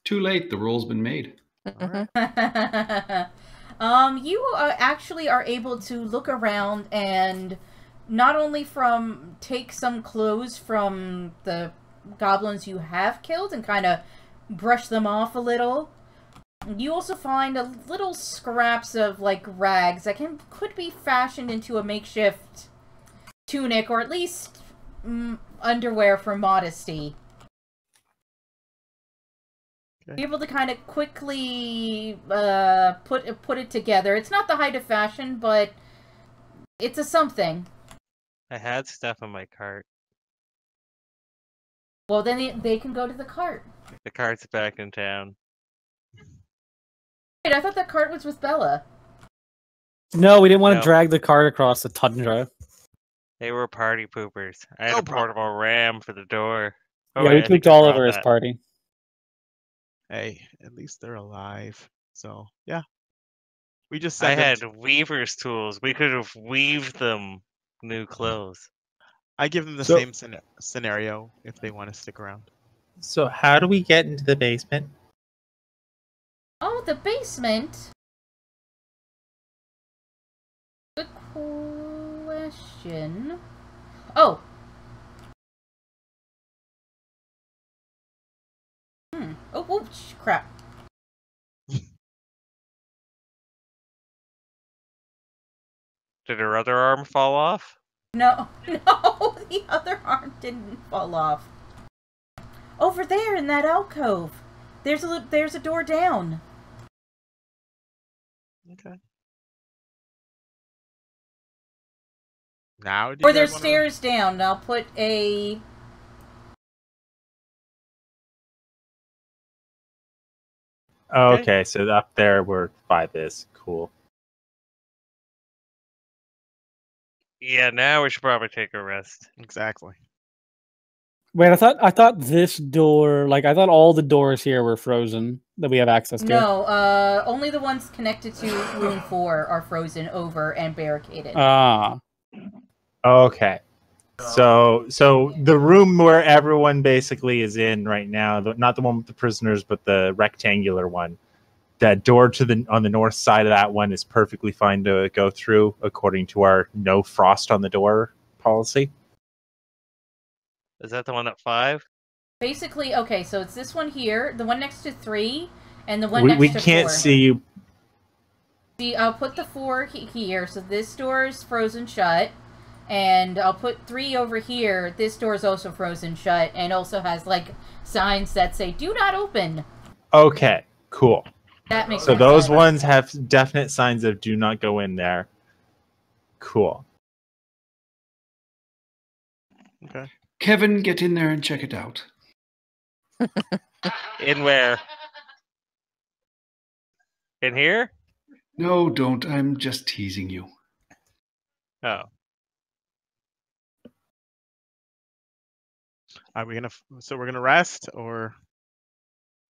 Too late. The roll's been made. All right. You actually are able to look around and not only take some clothes from the goblins you have killed and kind of brush them off a little. You also find a little scraps of like rags that could be fashioned into a makeshift tunic or at least underwear for modesty. Okay. You're able to kind of quickly put it together. It's not the height of fashion, but it's a something. I had stuff in my cart. Well, then they can go to the cart. The cart's back in town. Wait, I thought that cart was with Bella. No, we didn't want to No. drag the cart across the tundra. They were party poopers. I had No a problem. portable ram for the door. Oh, Yeah, wait, we I think pooped I all brought over his that. party. Hey, at least they're alive. So, yeah. We just I send had them weaver's tools. We could have weaved them new clothes. I give them the So- same scenario if they want to stick around. So how do we get into the basement? Oh, the basement? Good question. Oh. Oh, whoops, crap. Did her other arm fall off? No, the other arm didn't fall off. Over there in that alcove. There's a door down. Okay. Now, do Or you there's guys wanna- stairs down. I'll put a... Okay, so up there we're by this. Cool. Yeah, now we should probably take a rest. Exactly. Wait, I thought this door, like I thought all the doors here were frozen that we have access to. No, only the ones connected to room 4 are frozen over and barricaded. Ah. Okay. So the room where everyone basically is in right now, not the one with the prisoners, but the rectangular one. That door on the north side of that one is perfectly fine to go through according to our no frost on the door policy. Is that the one at 5? Basically, okay, so it's this one here, the one next to 3, and the one We next to 4. can't see you. See, I'll put the 4 here, so this door is frozen shut. And I'll put 3 over here. This door is also frozen shut and also has, like, signs that say, do not open. Okay, cool. That makes So more those sense. ones have definite signs of do not go in there. Cool. Okay. Kevin, get in there and check it out. In where? In here? No, don't. I'm just teasing you. Oh. Are we gonna? So we're gonna rest, or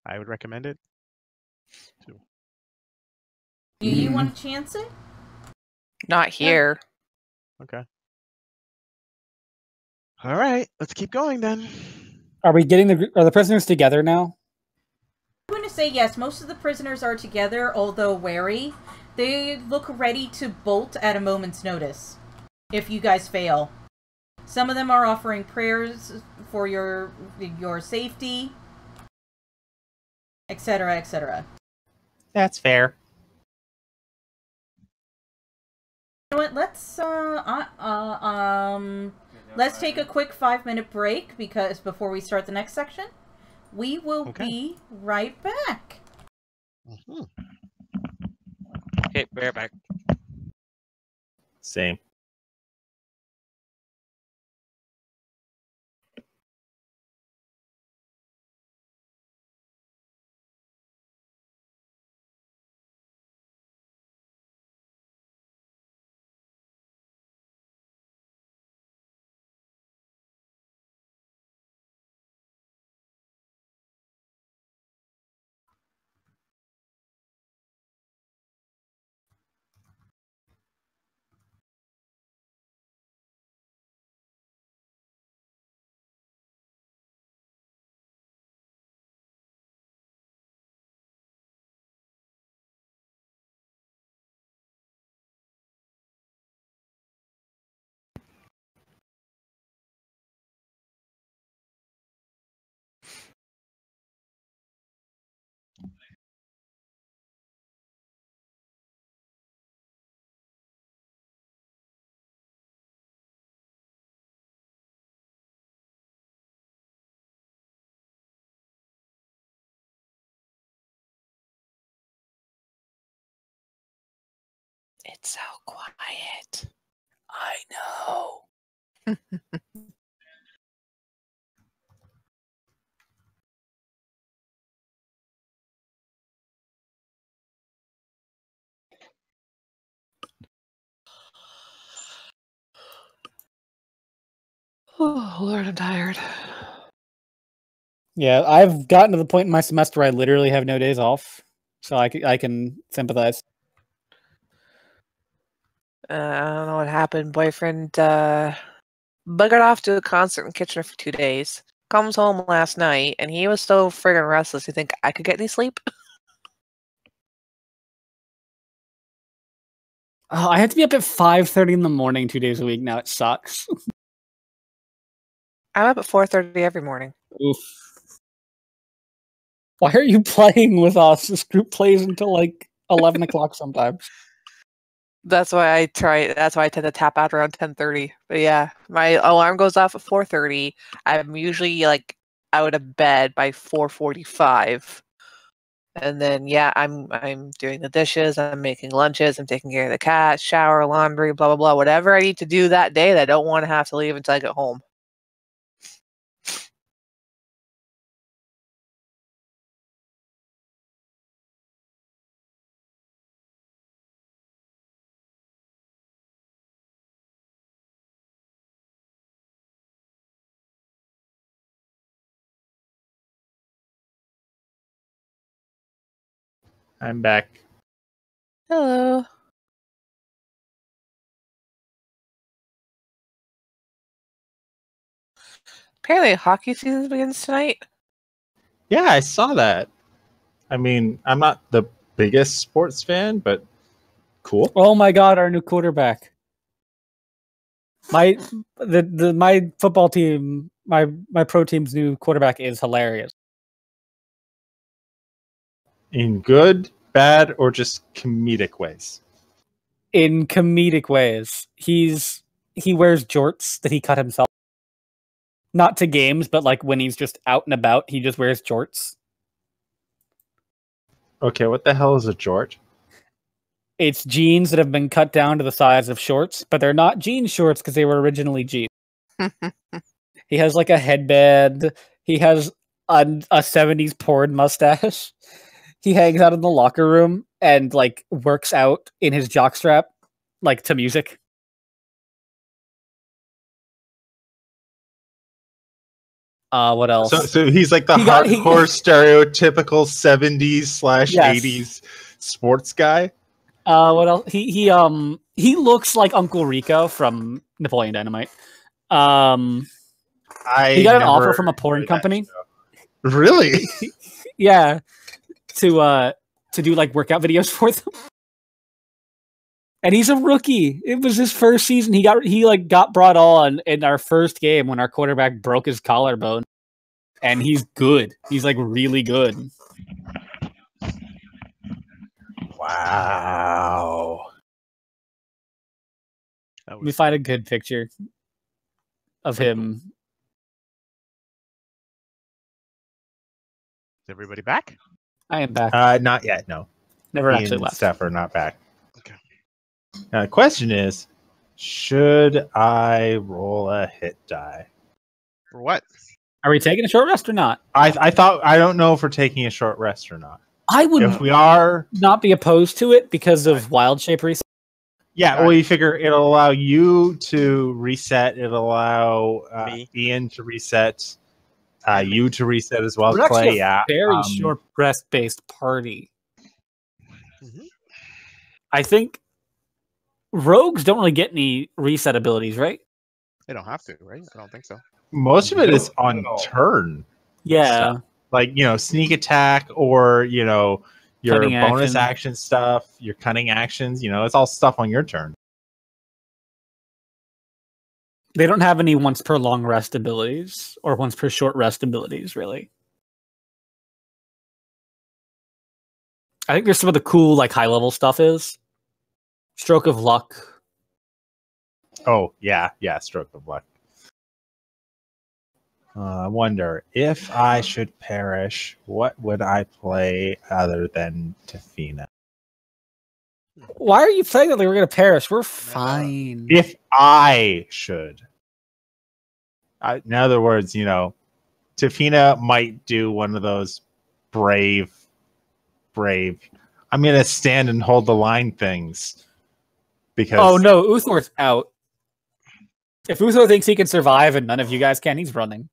I would recommend it. Do you want to chance it? Not here. Okay. All right, let's keep going then. Are we getting are the prisoners together now? I'm going to say yes. Most of the prisoners are together, although wary. They look ready to bolt at a moment's notice if you guys fail. Some of them are offering prayers for your safety. etc., etc. That's fair. You know what? Let's take a quick 5-minute break before we start the next section. We will be right back. Okay, be right back. Same. It's so quiet. I know. Oh, Lord, I'm tired. Yeah, I've gotten to the point in my semester where I literally have no days off, so I can sympathize. I don't know what happened. Boyfriend buggered off to a concert in Kitchener for 2 days. Comes home last night, and he was so friggin' restless. You think I could get any sleep? Oh, I have to be up at 5:30 in the morning 2 days a week now. It sucks. I'm up at 4:30 every morning. Oof. Why are you playing with us? This group plays until like 11 o'clock sometimes. That's why I tend to tap out around 10:30. But yeah, my alarm goes off at 4:30. I'm usually like out of bed by 4:45. And then yeah, I'm doing the dishes, I'm making lunches, I'm taking care of the cat, shower, laundry, blah blah blah, whatever I need to do that day that I don't want to have to leave until I get home. I'm back. Hello. Apparently hockey season begins tonight. Yeah, I saw that. I mean, I'm not the biggest sports fan, but cool. Oh my god, our new quarterback. My football team, my pro team's new quarterback is hilarious. In good, bad, or just comedic ways? In comedic ways. He wears jorts that he cut himself. Not to games, but like when he's just out and about, he just wears jorts. Okay, what the hell is a jort? It's jeans that have been cut down to the size of shorts, but they're not jean shorts because they were originally jeans. He has like a headband. He has a 70s porn mustache. He hangs out in the locker room and like works out in his jockstrap, like to music. What else? So he's like the hardcore stereotypical 70s/80s sports guy. What else? He looks like Uncle Rico from Napoleon Dynamite. He got an offer from a porn company. Really? Yeah, to do like workout videos for them. And he's a rookie. It was his first season. He got brought on in our first game when our quarterback broke his collarbone. And he's good. He's like really good. Wow. Let me find a good picture of him. Is everybody back? I am back. Not yet, no. Never Ian actually and left. Steph are not back. Okay. Now the question is, should I roll a hit die? For what? Are we taking a short rest or not? I don't know if we're taking a short rest or not. I would If we are, not be opposed to it because of wild shape reset. yeah. Well, you figure it'll allow you to reset. It'll allow Me. Ian to reset. And You to reset as well, We're Clay. actually a very yeah. short rest based party. Mhm. I think rogues don't really get any reset abilities, right? They don't have to, right? I don't think so. Most of it is on turn. Yeah. Stuff. Like, sneak attack or, your Cutting bonus action. action stuff, your cunning actions, it's all stuff on your turn. They don't have any once per long rest abilities or once per short rest abilities, really. I think there's some of the cool, like, high level stuff is Stroke of Luck. Oh, yeah, Stroke of Luck. I wonder if I should perish, what would I play other than Tefina? Why are you saying that they were going to perish? We're fine. If I should. In other words, Tefina might do one of those brave, I'm going to stand and hold the line things. Because Oh no, Uthor's out. If Uthor thinks he can survive and none of you guys can, he's running.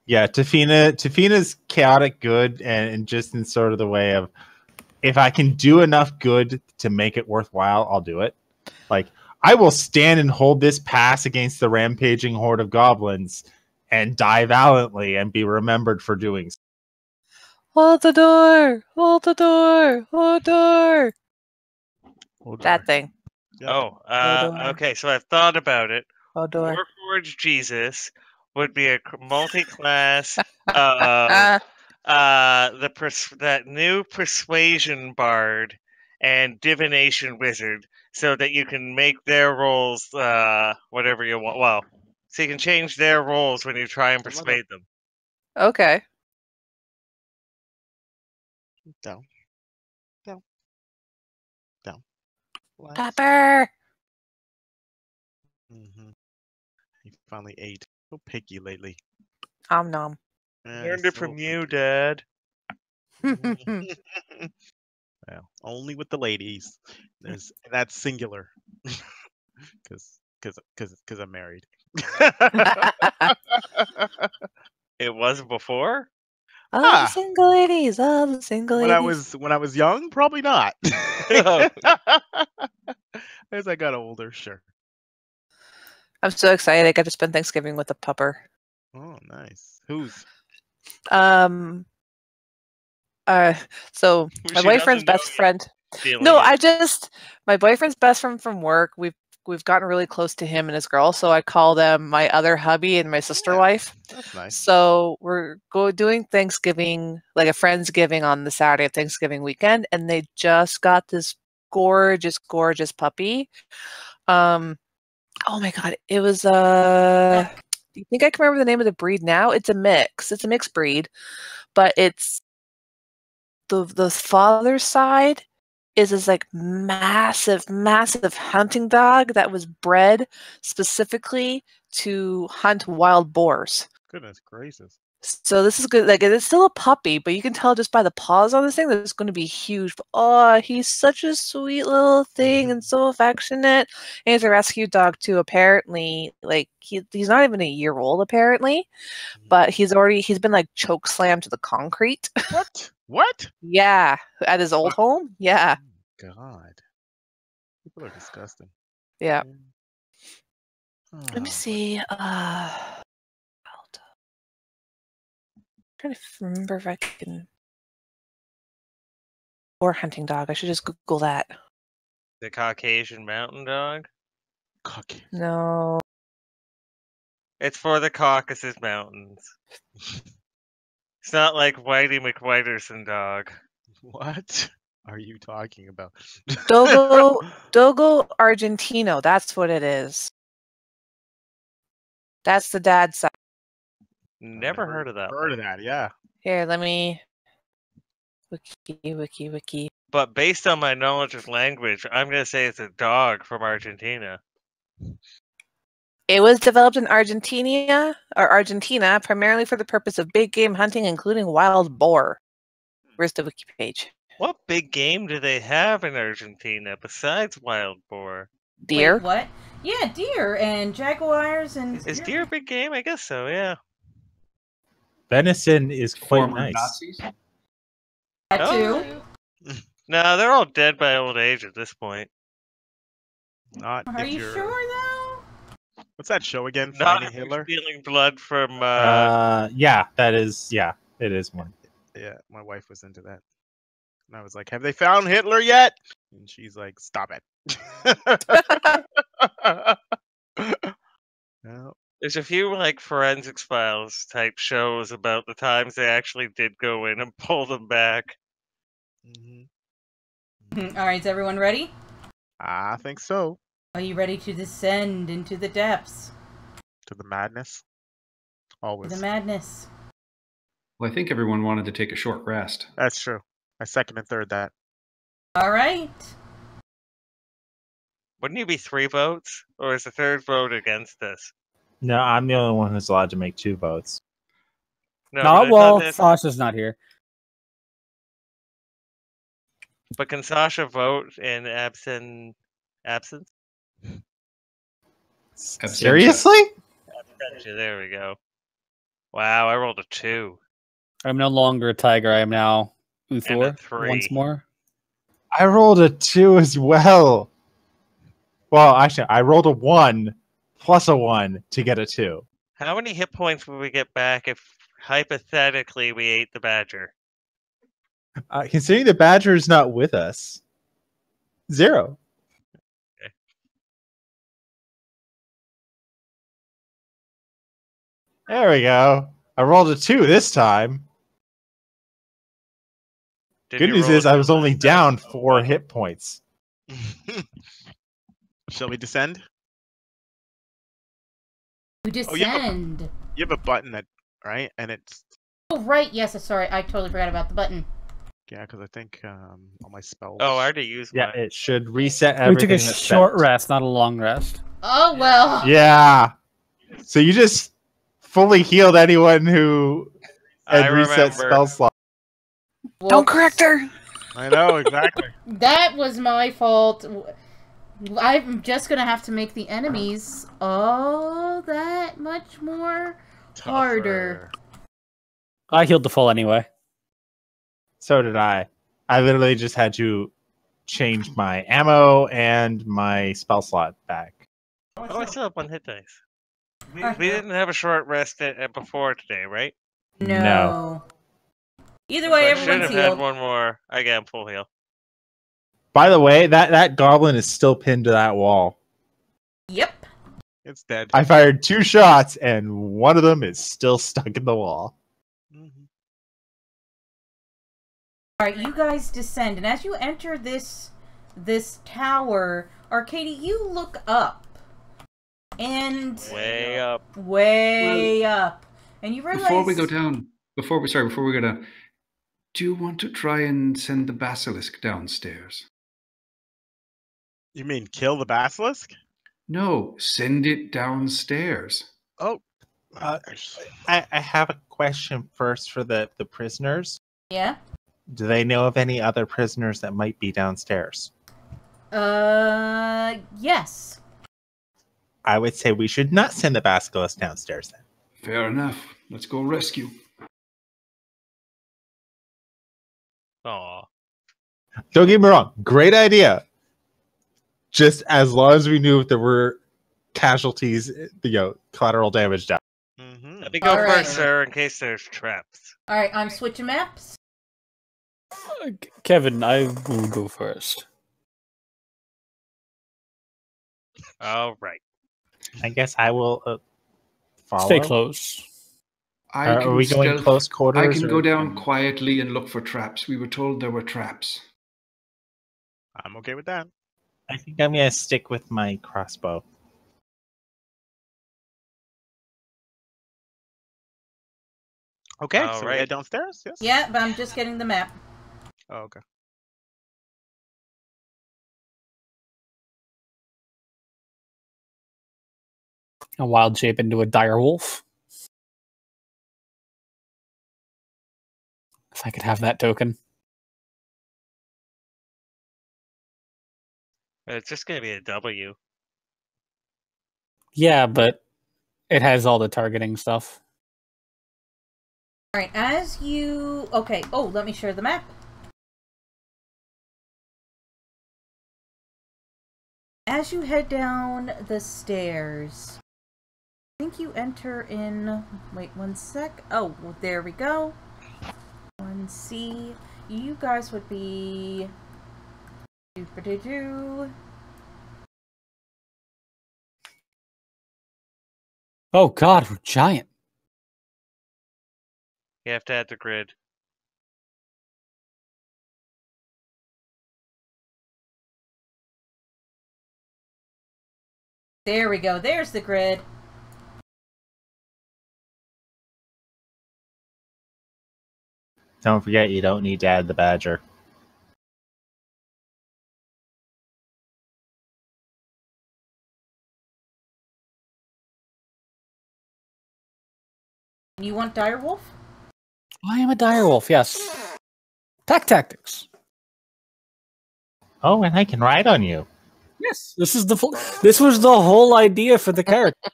Yeah, Tefina's chaotic good and just in sort of the way of, if I can do enough good to make it worthwhile, I'll do it. Like, I will stand and hold this pass against the rampaging horde of goblins and die valiantly and be remembered for doing so. Hold the door! Hold the door! Hold the door! That thing. Yep. Oh, on. okay. So I've thought about it. Hold door. Warforged Jesus would be a multi-class of that new persuasion bard and divination wizard, so that you can make their rolls whatever you want. Well, so you can change their rolls when you try and persuade them. Okay. Down. Last. Pepper! Mm-hmm. He finally ate. So picky lately. Om nom. Learned it from you, Dad. Well, only with the ladies. That's singular. Because I'm married. It was before? All the single ladies, all the single when ladies. I was young, probably not. As I got older, sure. I'm so excited. I got to spend Thanksgiving with a pupper. Oh, nice. Who's? So my boyfriend's best friend. No, my boyfriend's best friend from work. We've gotten really close to him and his girl, so I call them my other hubby and my sister wife. That's nice. So we're doing Thanksgiving, like a Friendsgiving on the Saturday of Thanksgiving weekend, and they just got this gorgeous puppy. Oh my god, it was do you think I can remember the name of the breed now? It's a mix. It's a mixed breed, but it's the father's side is this like massive hunting dog that was bred specifically to hunt wild boars. Goodness gracious. So this is good. Like, it's still a puppy, but you can tell just by the paws on this thing that it's going to be huge. But, oh, he's such a sweet little thing and so affectionate. And he's a rescue dog too. Apparently, like he's not even a year old apparently, but he's been like choke slammed to the concrete. What? Yeah, at his old home. Yeah. Oh, God, people are disgusting. Yeah. Oh, Let me see. Trying to remember if I can. Or hunting dog. I should just Google that. The Caucasian mountain dog? No. It's for the Caucasus Mountains. It's not like Whitey McWhiterson dog. What? are you talking about? Dogo Argentino. That's what it is. That's the dad's side. Never heard of that. Heard of that? Yeah. Here, let me. Wiki. But based on my knowledge of language, I'm going to say it's a dog from Argentina. It was developed in Argentina primarily for the purpose of big game hunting, including wild boar. Where's the wiki page? What big game do they have in Argentina besides wild boar? Deer? Wait, what? Yeah, deer and jaguars and... Is deer a big game? I guess so, yeah. Venison is quite Former nice. Nazis. That Oh. too. No, they're all dead by old age at this point. Not Are if you you're... sure, though? What's that show again? Not Finding if you're Hitler? stealing blood from... Yeah, that is. Yeah, it is one. Yeah, my wife was into that. And I was like, have they found Hitler yet? And she's like, stop it. No. There's a few, like, Forensics Files type shows about the times they actually did go in and pull them back. Mhm. All right, is everyone ready? I think so. Are you ready to descend into the depths? To the madness. To Always. the madness? Well, I think everyone wanted to take a short rest. That's true. I second and third that. All right. Wouldn't you be 3 votes? Or is the third vote against this? No, I'm the only one who's allowed to make 2 votes. No, No, but I well, thought that- Sasha's not here. But can Sasha vote in absence? Absentia. Seriously? Absentia, there we go. Wow, I rolled a 2. I'm no longer a tiger. I am now And a Uthor 3. once more. I rolled a 2 as well. Well, actually, I rolled a 1 plus a 1 to get a 2. How many hit points would we get back if, hypothetically, we ate the badger? Considering the badger is not with us, 0. Okay. There we go. I rolled a 2 this time. Did Good you news roll is a I was only last down time? 4 hit points. Shall we descend? You Oh, you have a- descend. You have a button that, right? And it's, Oh, right. Yes, sorry. I totally forgot about the button. yeah, because I think all my spells. Oh, I already used Yeah, mine. it should reset We everything. took a that's short set. rest, not a long rest. Oh, well. Yeah. So you just fully healed anyone who I had reset remember. spell slot. Don't Whoops. correct her! I know, exactly. That was my fault. I'm just gonna have to make the enemies all that much more harder. Tougher. I healed the full anyway. So did I. I literally just had to change my ammo and my spell slot back. Oh, I still have 1 hit dice. Alright. We didn't have a short rest before today, right? No. Either way, So I should everyone's have had healed. one more. I got full heal. By the way, that goblin is still pinned to that wall. Yep. It's dead. I fired 2 shots and one of them is still stuck in the wall. Mhm. Alright, you guys descend, and as you enter this tower, Arcady, you look up. And Way up. way up. And you realize Before we go down, before we go down, do you want to try and send the basilisk downstairs? You mean kill the basilisk? No, send it downstairs. Oh. I have a question first for the prisoners. Yeah? Do they know of any other prisoners that might be downstairs? Yes. I would say we should not send the basilisk downstairs then. Fair enough. Let's go rescue. Aw. Don't get me wrong, great idea. Just as long as we knew if there were casualties, collateral damage down. Mm-hmm. Let me go Alright. first, sir, in case there's traps. Alright, I'm switching maps. Kevin, I will go first. All right. I guess I will follow. Stay close. Are we going stealth- close quarters? I can or- go down quietly and look for traps. We were told there were traps. I'm okay with that. I think I'm gonna stick with my crossbow. Okay, All so we right. head downstairs. Yes. Yeah, but I'm just getting the map. Oh, okay. A wild shape into a dire wolf. If I could have that token. It's just gonna be a W. Yeah, but it has all the targeting stuff. Alright, as you... Okay, oh, let me share the map. As you head down the stairs, I think you enter in... Wait, one sec. Oh, well, there we go. 1C. You guys would be... Oh god, we're giant. You have to add the grid. There we go. There's the grid. Don't forget, you don't need to add the badger. You want direwolf? I am a direwolf, yes. Pack tactics. Oh, and I can ride on you. Yes, this is this was the whole idea for the character.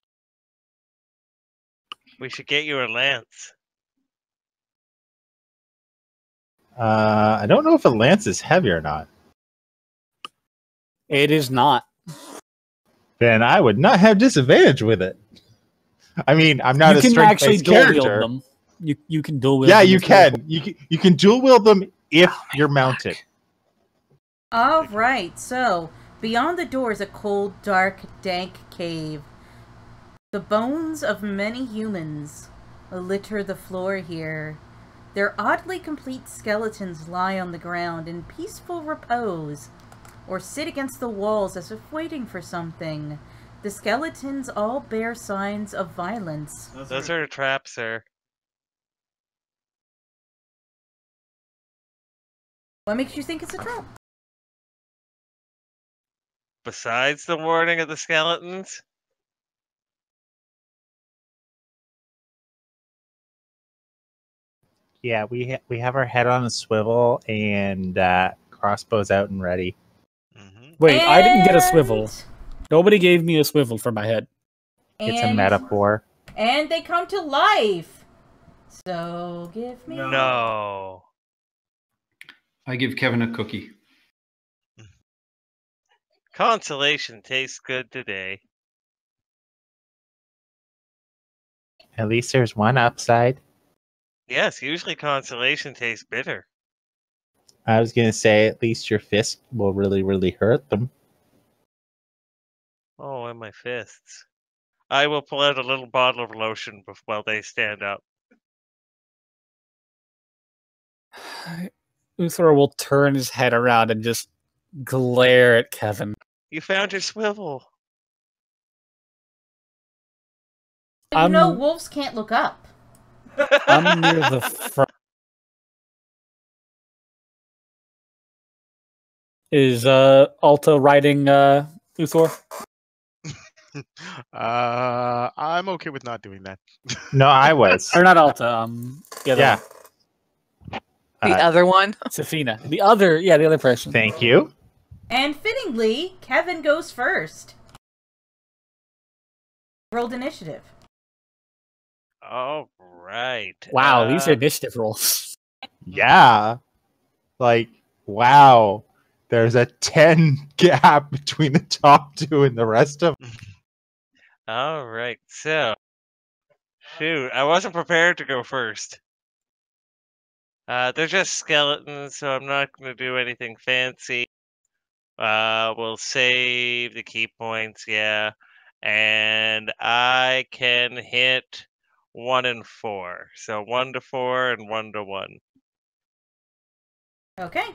We should get you a lance. I don't know if a lance is heavy or not. It is not. Then I would not have disadvantage with it. I mean, I'm not You a can actually strength-based dual wield character. them. You can dual wield Yeah, them you as well. can. You can dual wield them if you're mounted. Alright, so, beyond the door is a cold, dark, dank cave. The bones of many humans litter the floor here. Their oddly complete skeletons lie on the ground in peaceful repose, or sit against the walls as if waiting for something. The skeletons all bear signs of violence. Those are traps, sir. What makes you think it's a trap? Besides the warning of the skeletons? Yeah, we have our head on a swivel and crossbows out and ready. Wait, I didn't get a And- swivel. Nobody gave me a swivel for my head. It's a metaphor. And they come to life. So give me... No. I give Kevin a cookie. Consolation tastes good today. At least there's one upside. Yes, usually consolation tastes bitter. I was gonna say at least your fist will really, really hurt them. Oh, and my fists. I will pull out a little bottle of lotion while they stand up. Uthor will turn his head around and just glare at Kevin. You found your swivel. You know wolves can't look up. I'm near the front. Is Alta riding Uthor? I'm okay with not doing that. No, I was. Or not Alta, the other Yeah. one. The other one? Safina. The other person. Thank you. And fittingly, Kevin goes first. Rolled initiative. All right. Wow, these are initiative rolls. Yeah. Like, wow. There's a 10 gap between the top two and the rest of them. All right. So, shoot, I wasn't prepared to go first. They're just skeletons, so I'm not going to do anything fancy. We'll save the key points, yeah. And I can hit 1 and 4. So 1 to 4 and 1 to 1. Okay.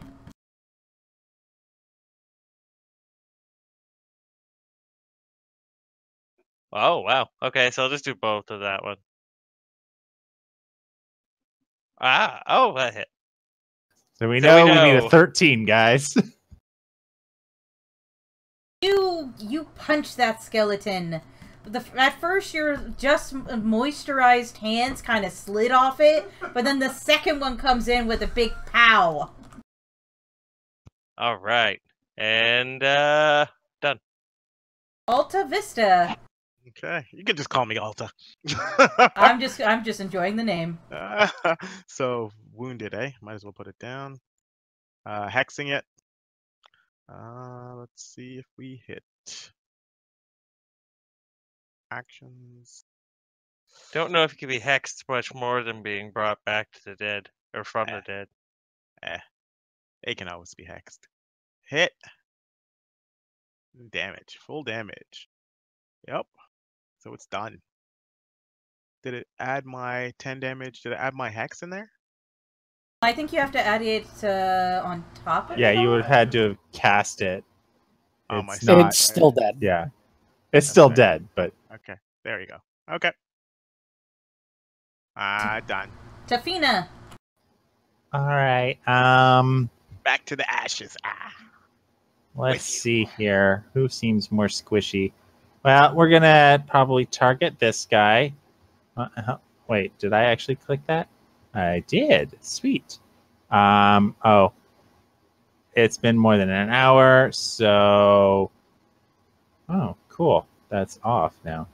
Oh, wow. Okay, so I'll just do both of that one. Oh, that hit. So we So know we we need a know. 13, guys. You punch that skeleton. At first, your just moisturized hands kind of slid off it, but then the second one comes in with a big pow. All right. And done. Alta Vista. Okay, you can just call me Alta. I'm just enjoying the name. So wounded, eh? Might as well put it down. Hexing it. Let's see if we hit. Actions. Don't know if it can be hexed much more than being brought back to the dead or from the dead. It can always be hexed. Hit. Damage. Full damage. Yep. So it's done. Did it add my 10 damage? Did it add my hex in there? I think you have to add it on top of it. Yeah, you would have had to have cast it. Oh, my It's not. It's still dead. Yeah. It's That's still fair. dead, but Okay. There you go. Okay. Done. Tafina. all right. Back to the ashes. Let's see here. Who seems more squishy? Well, we're gonna probably target this guy. Wait, did I actually click that? I did. Sweet. Oh, it's been more than an hour, so oh, cool. That's off now.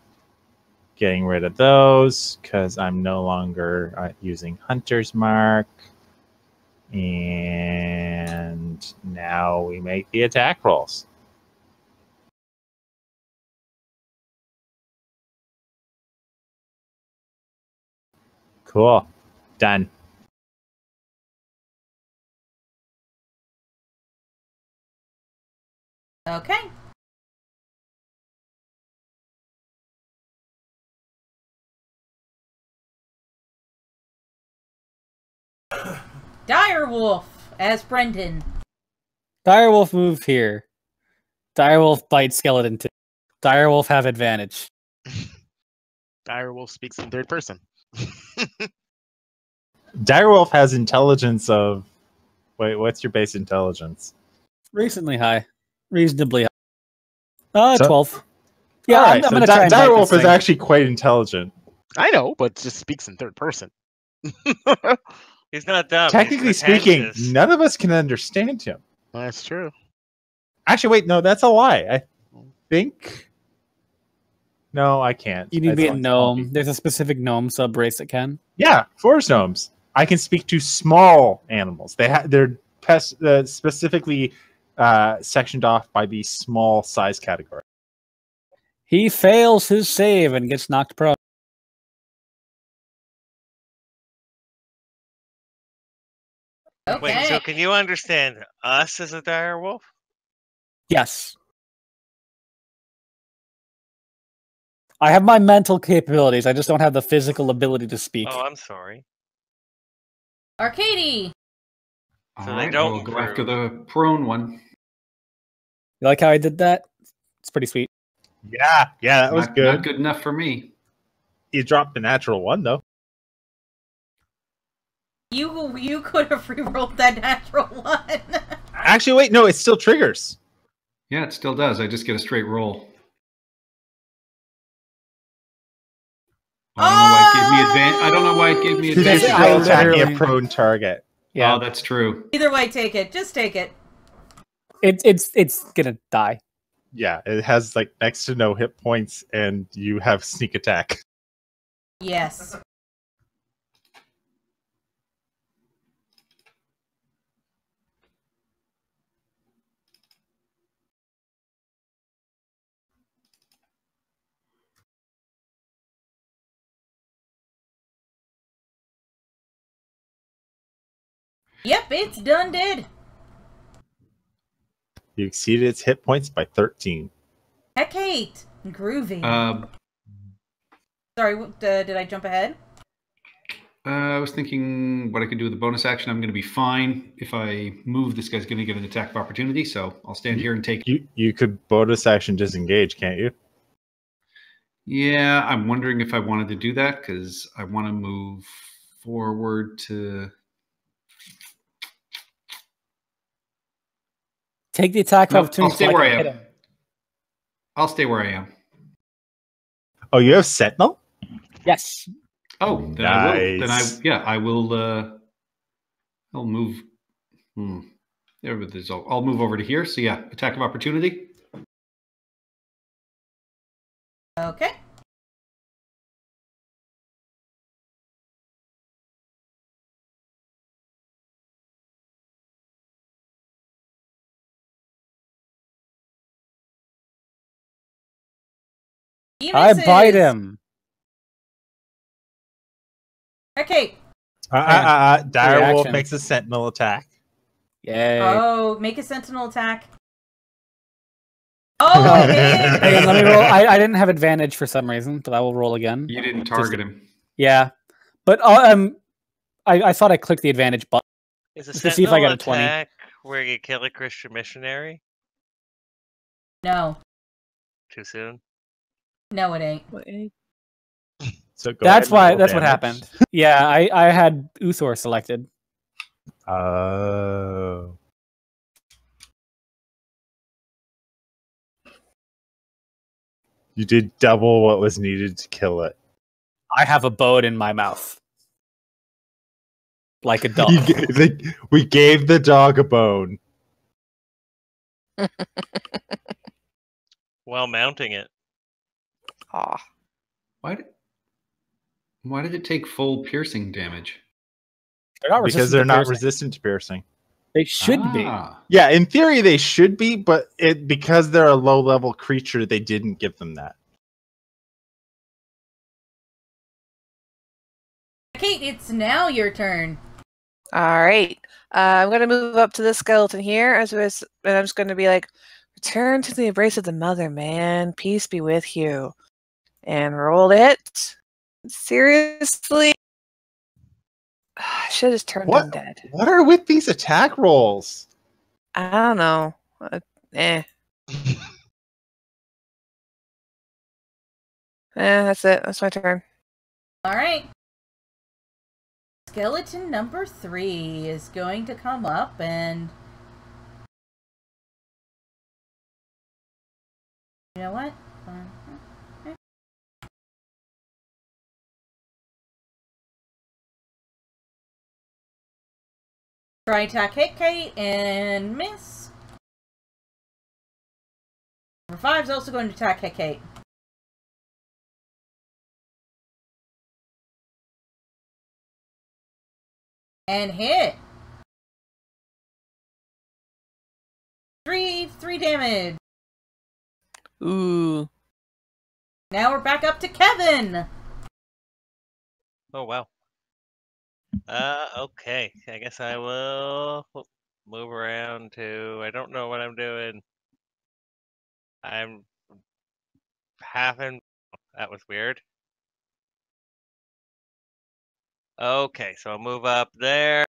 Getting rid of those because I'm no longer using Hunter's Mark. And now we make the attack rolls. Cool. Done. Okay. Direwolf as Brendan. Direwolf move here. Direwolf bite skeleton too. Direwolf have advantage. Direwolf speaks in third person. Direwolf has intelligence of... Wait, what's your base intelligence? Recently high. Reasonably high. So- 12. Yeah, All right, I'm so gonna try and bite Direwolf this is thing. actually quite intelligent. I know, but just speaks in third person. He's not dumb. Technically he's speaking, pretentious. none of us can understand him. That's true. Actually, wait, no, that's a lie. I think... No, I can't. You need to be a That's gnome. There's a specific gnome sub-race that can. Yeah, forest gnomes. I can speak to small animals. They're specifically sectioned off by the small size category. He fails his save and gets knocked prone. Okay. Wait, so can you understand us as a dire wolf? Yes. I have my mental capabilities. I just don't have the physical ability to speak. Oh, I'm sorry. Arcady. So All they right, don't we'll go after improve. the prone one. You like how I did that? It's pretty sweet. Yeah, that was Not good. good enough for me. You dropped the natural one, though. You could have rerolled that natural one. Actually, wait, no, it still triggers. Yeah, it still does. I just get a straight roll. I don't know why it gave me Because you're advantage. I still attacking a literally- prone target. Yeah, Oh, that's true. Either way, take it. Just take it. it's gonna die. Yeah, it has like next to no hit points, and you have sneak attack. Yes. Yep, it's done dead. You exceeded its hit points by 13. Hecate. Groovy. Sorry, did I jump ahead? I was thinking what I could do with the bonus action. I'm going to be fine. If I move, this guy's going to get an attack of opportunity, so I'll stand here and take. You could bonus action disengage, can't you? Yeah, I'm wondering if I wanted to do that because I want to move forward to. Take the attack of Nope, opportunity. I'll stay so where I I can am. hit him. I'll stay where I am. Oh, you have Sentinel? Yes. Oh, then I will. Then Nice. I will. I'll move. There it is. I'll move over to here. So yeah, attack of opportunity. Okay. He I misses. bite him. Okay. Direwolf Reaction. makes a Sentinel attack. Yay. Oh, make a sentinel attack. Oh, it hit! Hang on, let me roll. I didn't have advantage for some reason, but I will roll again. You didn't target him. Yeah. But I thought I clicked the advantage button. Is a To see if I sentinel got a 20. attack where you kill a Christian missionary? No. Too soon? No, it ain't. So go That's ahead and why. roll That's what damage. happened. Yeah, I had Uthor selected. Oh. You did double what was needed to kill it. I have a bone in my mouth. Like a dog. We gave the dog a bone. While mounting it. Aw. Why did it take full piercing damage? They're not Because resistant they're to not piercing. resistant to piercing. They should be. Yeah, in theory they should be, but because they're a low-level creature, they didn't give them that. Kate, it's now your turn. All right. I'm going to move up to the skeleton here, and I'm just going to be like, return to the embrace of the mother, man. Peace be with you. And roll it. Seriously? I should have just turned undead. What are with these attack rolls? I don't know. That's it. That's my turn. All right. Skeleton number 3 is going to come up and... You know what? Try attack hit Kate and miss. Number 5 is also going to attack hit Kate. And hit. 3 damage. Ooh. Now we're back up to Kevin. Oh, wow. Okay. I guess I will move around to... I don't know what I'm doing. I'm half in... That was weird. Okay, so I'll move up there.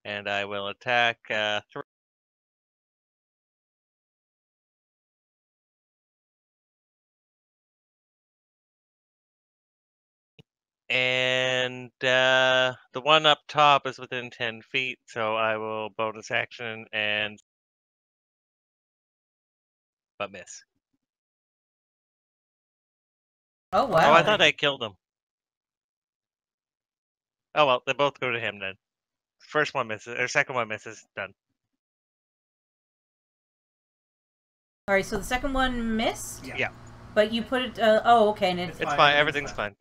And I will attack 3. And the one up top is within 10 feet, so I will bonus action and... But miss. Oh, wow. Oh, I thought I killed him. Oh, well, they both go to him then. First one misses, or second one misses, done. Alright, so the second one missed? Yeah. But you put it, oh, okay, and It's fine, everything's fine.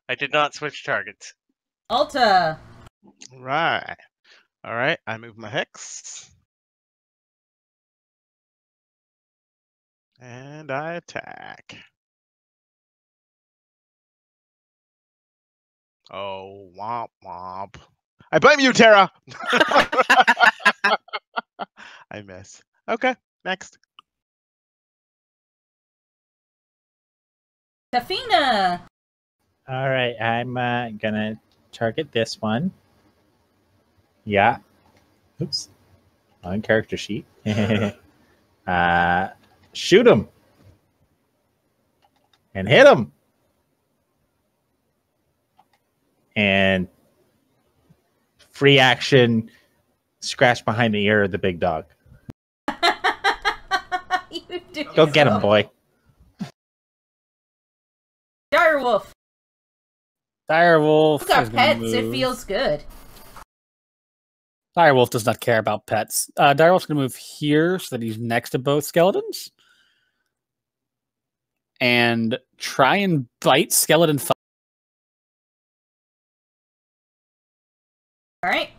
I did not switch targets. Alta! Right. All right. I move my hex. And I attack. Oh, womp womp. I blame you, Tara! I miss. Okay, next. Tafina! All right, I'm gonna target this one. Yeah. Oops. On character sheet. Shoot him. and hit him. And free action, scratch behind the ear of the big dog. You do Go get him, boy. Direwolf. Direwolf. Look got is gonna pets. It move. feels good. Direwolf does not care about pets. Direwolf's going to move here so that he's next to both skeletons. And try and bite Skeleton 5. All right.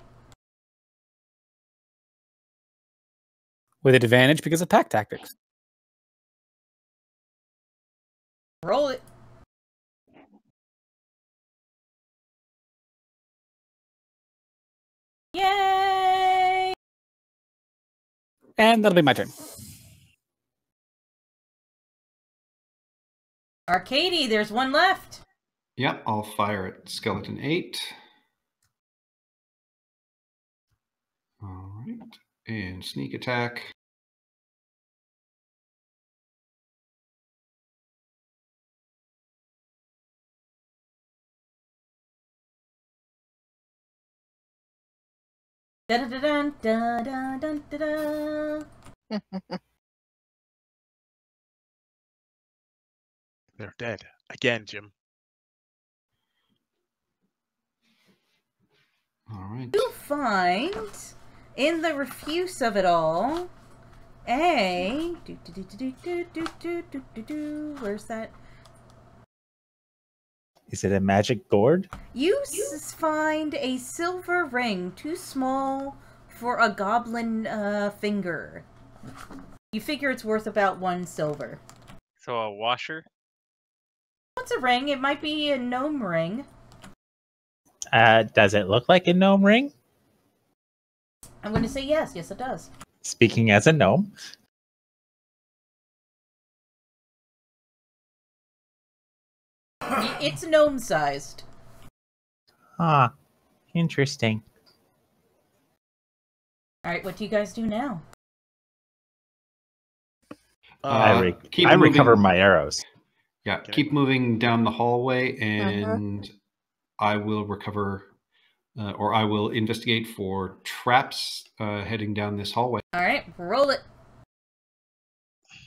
With advantage because of pack tactics. Roll it. Yay! And that'll be my turn. Arcady, there's one left. Yep, I'll fire at Skeleton 8. All right. And sneak attack. Da-da-da-dun, da-da-dun-da-da. They're dead. Again, Jim. All right. You find, in the refuse of it all, a... Where's that? Is it a magic gourd? You find a silver ring too small for a goblin finger. You figure it's worth about 1 silver. So a washer? What's a ring? It might be a gnome ring. Does it look like a gnome ring? I'm going to say yes. Yes, it does. Speaking as a gnome. It's gnome-sized. Ah, interesting. Alright, what do you guys do now? I keep moving. recover my arrows. Yeah, Okay. keep moving down the hallway, and I will recover, or I will investigate for traps heading down this hallway. Alright, roll it.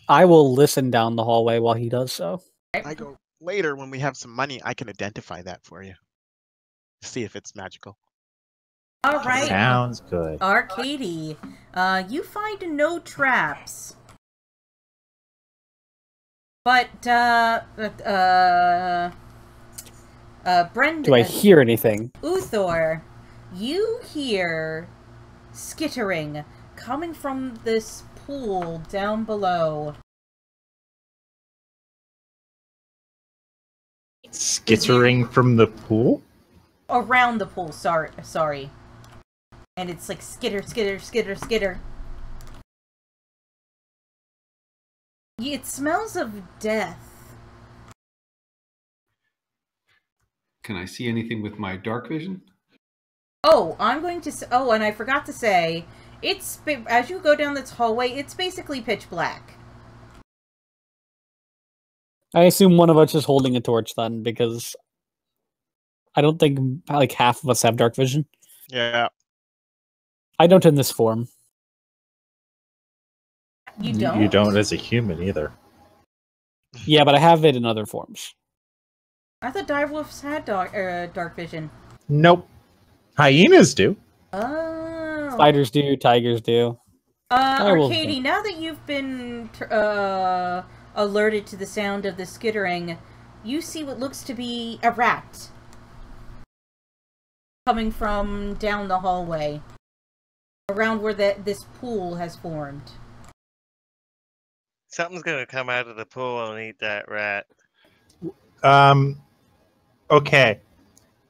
I will listen down the hallway while he does so. I go later when we have some money. I can identify that for you. See if it's magical. Alright. Sounds good. Arcady, you find no traps. But, Brendan... Do I hear anything? Uthor, you hear skittering coming from this pool down below. Skittering from the pool? Around the pool, sorry. And it's like skitter, skitter, skitter, skitter. It smells of death. Can I see anything with my dark vision? Oh, I'm going to say... Oh, and I forgot to say, it's... As you go down this hallway, it's basically pitch black. I assume one of us is holding a torch then, because I don't think like half of us have dark vision. Yeah. I don't in this form. You don't? You don't as a human either. Yeah, but I have it in other forms. I thought direwolves had dark vision. Nope. Hyenas do. Oh. Spiders do, tigers do. Direwolves Arcady, don't. now that you've been alerted to the sound of the skittering, you see what looks to be a rat coming from down the hallway, around where this pool has formed. Something's gonna come out of the pool and eat that rat. Okay.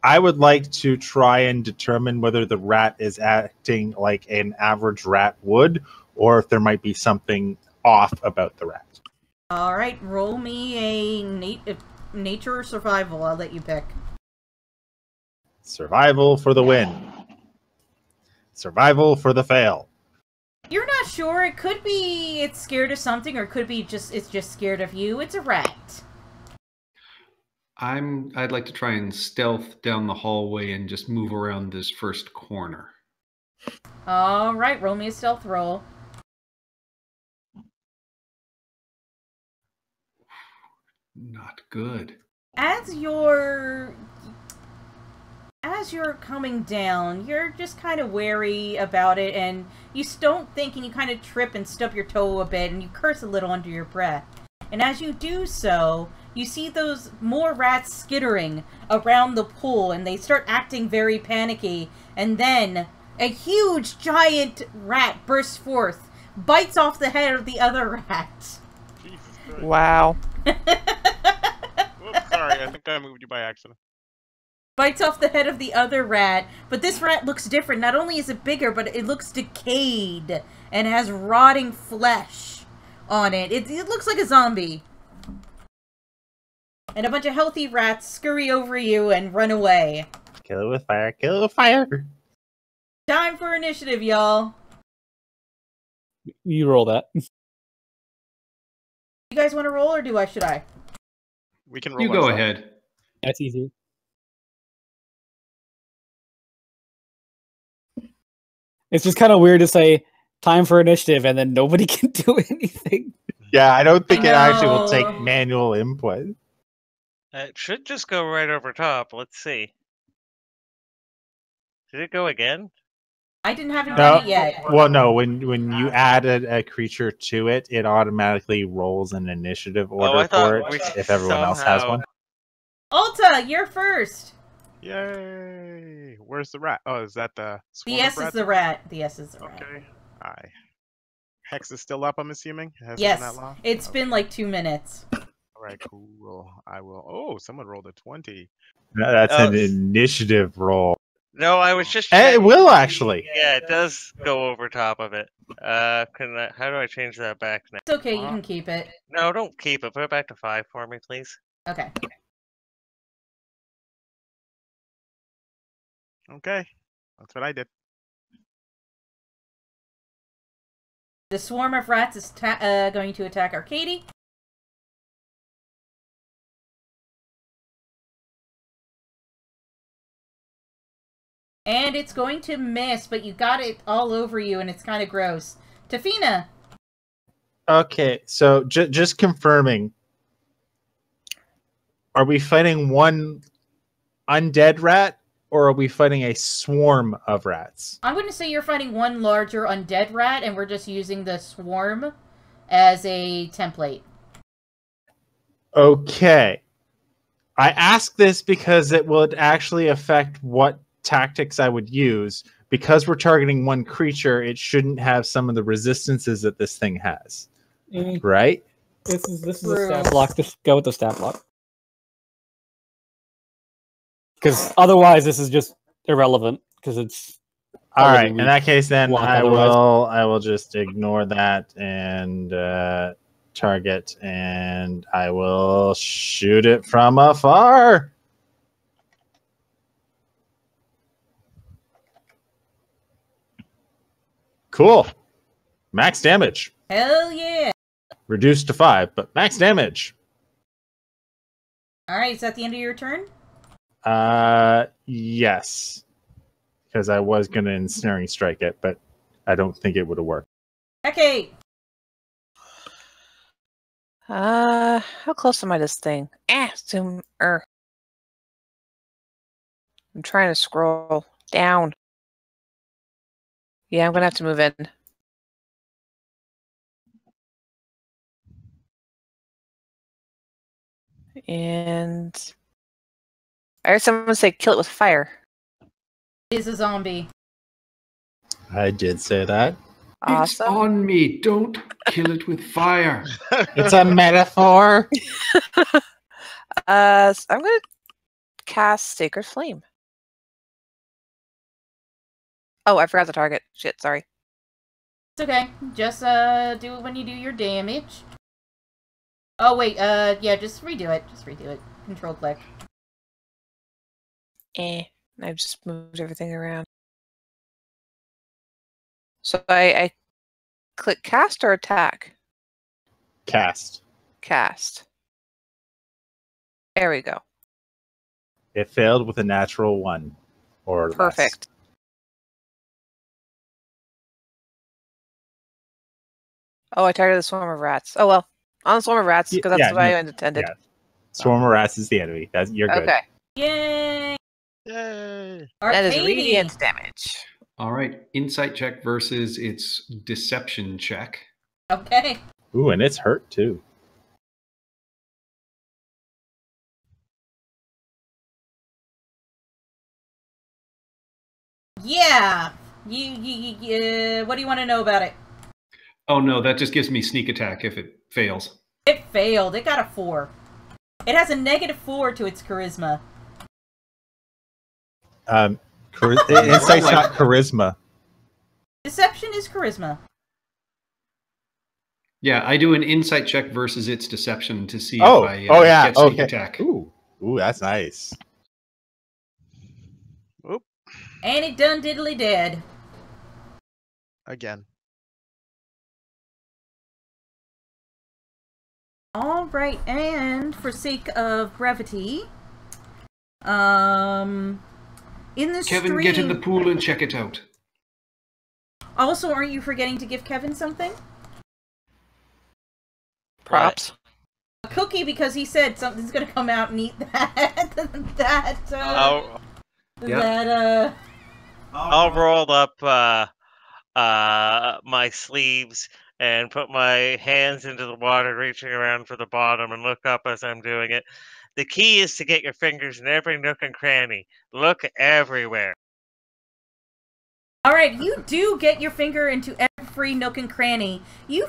I would like to try and determine whether the rat is acting like an average rat would, or if there might be something off about the rat. Alright, roll me a nature or survival. I'll let you pick. Survival for the win. Survival for the fail. You're not sure. It could be it's scared of something, or it could be it's just scared of you. It's a rat. I'd like to try and stealth down the hallway and just move around this first corner. All right, roll me a stealth roll. Not good. As you're coming down, you're just kind of wary about it, and you don't think, and you kind of trip and stub your toe a bit, and you curse a little under your breath. And as you do so, you see those more rats skittering around the pool, and they start acting very panicky. And then a huge, giant rat bursts forth, bites off the head of the other rat. Jesus Christ. Wow. Oops, sorry, I think I moved you by accident. Bites off the head of the other rat, but this rat looks different. Not only is it bigger, but it looks decayed and has rotting flesh on it. It looks like a zombie. And a bunch of healthy rats scurry over you and run away. Kill it with fire, kill it with fire. Time for initiative, y'all. You roll that. You guys want to roll, or should I? We can roll. You go ahead. That's easy. It's just kind of weird to say time for initiative and then nobody can do anything. Yeah, I don't think I it actually will know. take manual input. It should just go right over top. Let's see. Did it go again? I didn't have it No, done it yet. well, no. When you add a creature to it, it automatically rolls an initiative order I thought for it we if everyone else has somehow- one. Alta, you're first. Yay! Where's the rat? Oh, is that the swarm The of S is rats? the rat. The S is the rat. Okay. Aye. Hex is still up, I'm assuming? It hasn't been Yes, that long? it's been Okay. like 2 minutes. Alright, cool. I will. Oh, someone rolled a 20. No, that's Oh, an s- initiative roll. No, I was just. It checking. will actually. Yeah, it does go over top of it. How do I change that back now? It's okay, you can keep it. No, don't keep it. Put it back to 5 for me, please. Okay. Okay. That's what I did. The swarm of rats is going to attack Arcady. And it's going to miss, but you got it all over you, and it's kind of gross. Tafina! Okay, so just confirming. Are we fighting one undead rat, or are we fighting a swarm of rats? I'm going to say you're fighting one larger undead rat, and we're just using the swarm as a template. Okay. I ask this because it would actually affect what tactics I would use. Because we're targeting one creature, it shouldn't have some of the resistances that this thing has. Right? This is a True. stat block. Just go with the stat block. Because otherwise, this is just irrelevant. Because it's All already right. In weak that case, then block I otherwise. will just ignore that and target, and I will shoot it from afar. Cool. Max damage. Hell yeah! Reduced to 5, but max damage. Alright, is that the end of your turn? Yes. Because I was going to ensnaring strike it, but I don't think it would have worked. Okay. How close am I to this thing? Zoom. I'm trying to scroll down. Yeah, I'm gonna have to move in. And I heard someone say kill it with fire. It is a zombie. I did say that. It's Awesome. on me. Don't kill it with fire. It's a metaphor. So I'm gonna cast Sacred Flame. Oh, I forgot the target. Shit, sorry. It's okay. Just do it when you do your damage. Oh wait, yeah, just redo it. Just redo it. Control click. I just moved everything around. So I click cast or attack? Cast. Cast. There we go. It failed with a natural 1 or less. Perfect. Oh, I targeted the swarm of rats. Oh well, on the swarm of rats because that's what I intended. Yeah. Swarm of rats is the enemy. You're good. Okay. Yay! Yay! That is Arcady. radiant damage. All right, insight check versus its deception check. Okay. Ooh, and it's hurt too. Yeah. You what do you want to know about it? Oh no, that just gives me sneak attack if it fails. It failed. It got a 4. It has a -4 to its charisma. Insight's not charisma. Deception is charisma. Yeah, I do an insight check versus its deception to see if I get sneak attack. Ooh, that's nice. Oop. And it done diddly dead. Again. All right, and for sake of brevity, in the Kevin, stream... get in the pool and check it out. Also, aren't you forgetting to give Kevin something? Props. A cookie, because he said something's gonna come out and eat that. I'll roll up my sleeves and put my hands into the water, reaching around for the bottom, and look up as I'm doing it. The key is to get your fingers in every nook and cranny. Look everywhere. Alright, you do get your finger into every nook and cranny. You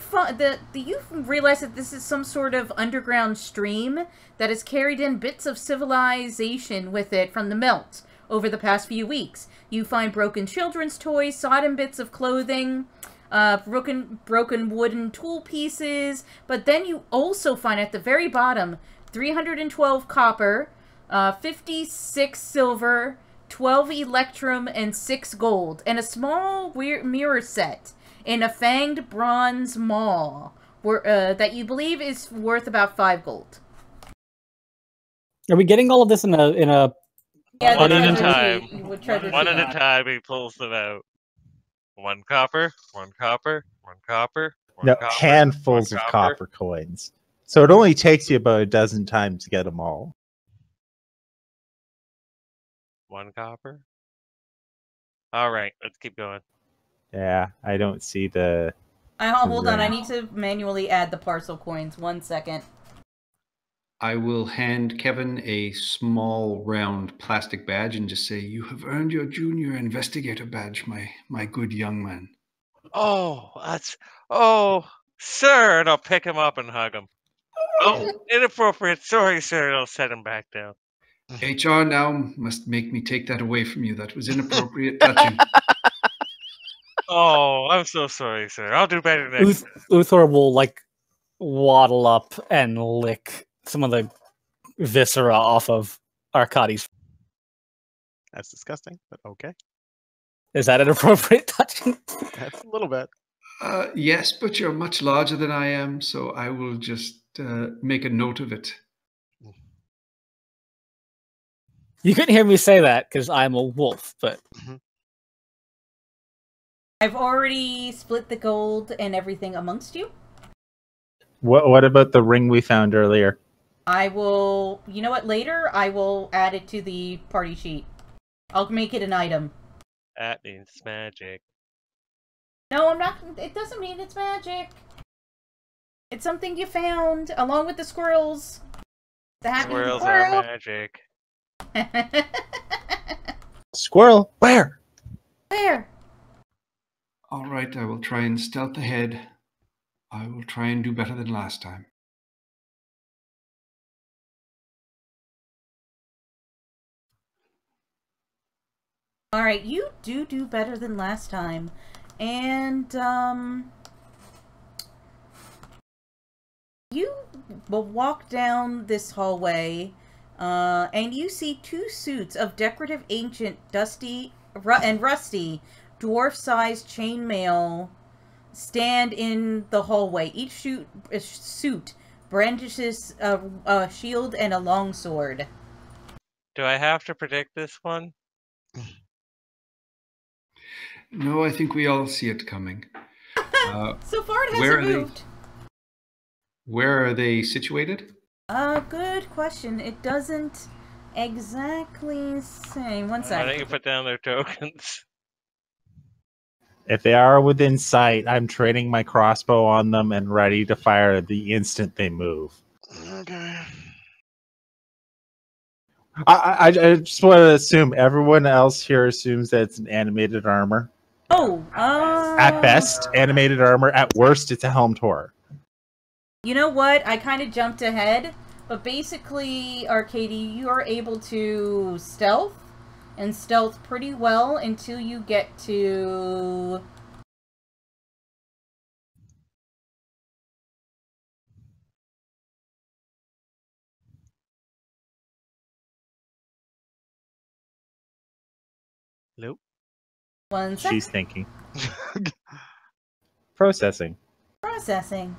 realize that this is some sort of underground stream that has carried in bits of civilization with it from the melt over the past few weeks. You find broken children's toys, sodden bits of clothing, broken wooden tool pieces, but then you also find at the very bottom 312 copper, 56 silver, 12 electrum, and 6 gold, and a small mirror set in a fanged bronze maw that you believe is worth about 5 gold. Are we getting all of this in a Yeah, one at a time. One at a time, he pulls them out. 1 copper, 1 copper, 1 copper. Handfuls of copper coins. So it only takes you about a dozen times to get them all. 1 copper. All right, let's keep going. Yeah, I don't see the... Hold on, I need to manually add the parcel coins. 1 second. I will hand Kevin a small round plastic badge and just say, "You have earned your junior investigator badge, my good young man." Oh, sir, and I'll pick him up and hug him. Oh, inappropriate. Sorry, sir, and I'll set him back down. HR now must make me take that away from you. That was inappropriate touching. Oh, I'm so sorry, sir. I'll do better next time. Uthor will waddle up and lick some of the viscera off of Arcady's. That's disgusting, but okay. Is that inappropriate touching? That's a little bit. Yes, but you're much larger than I am, so I will just make a note of it. You couldn't hear me say that because I'm a wolf, but... I've already split the gold and everything amongst you. What about the ring we found earlier? I will... You know what? Later, I will add it to the party sheet. I'll make it an item. That means magic. No, I'm not... It doesn't mean it's magic. It's something you found, along with the squirrels. The happy Squirrels squirrel. are magic. Squirrel? Where? Where? All right, I will try and stealth ahead. I will try and do better than last time. Alright, you do better than last time. And, you will walk down this hallway, and you see 2 suits of decorative ancient, dusty, and rusty, dwarf-sized chainmail stand in the hallway. Each suit brandishes a shield and a longsword. Do I have to predict this one? No, I think we all see it coming. So far it where hasn't are moved. Where are they situated? Good question. It doesn't exactly say. One Why second. don't you put down their tokens? If they are within sight, I'm training my crossbow on them and ready to fire the instant they move. Okay. I just want to assume everyone else here assumes that it's an animated armor. Oh, At best, animated armor. At worst, it's a helmed horror. You know what? I kind of jumped ahead, but basically, Arcady, you are able to stealth, and stealth pretty well until you get to... Nope. One sec. She's thinking. Processing. Processing.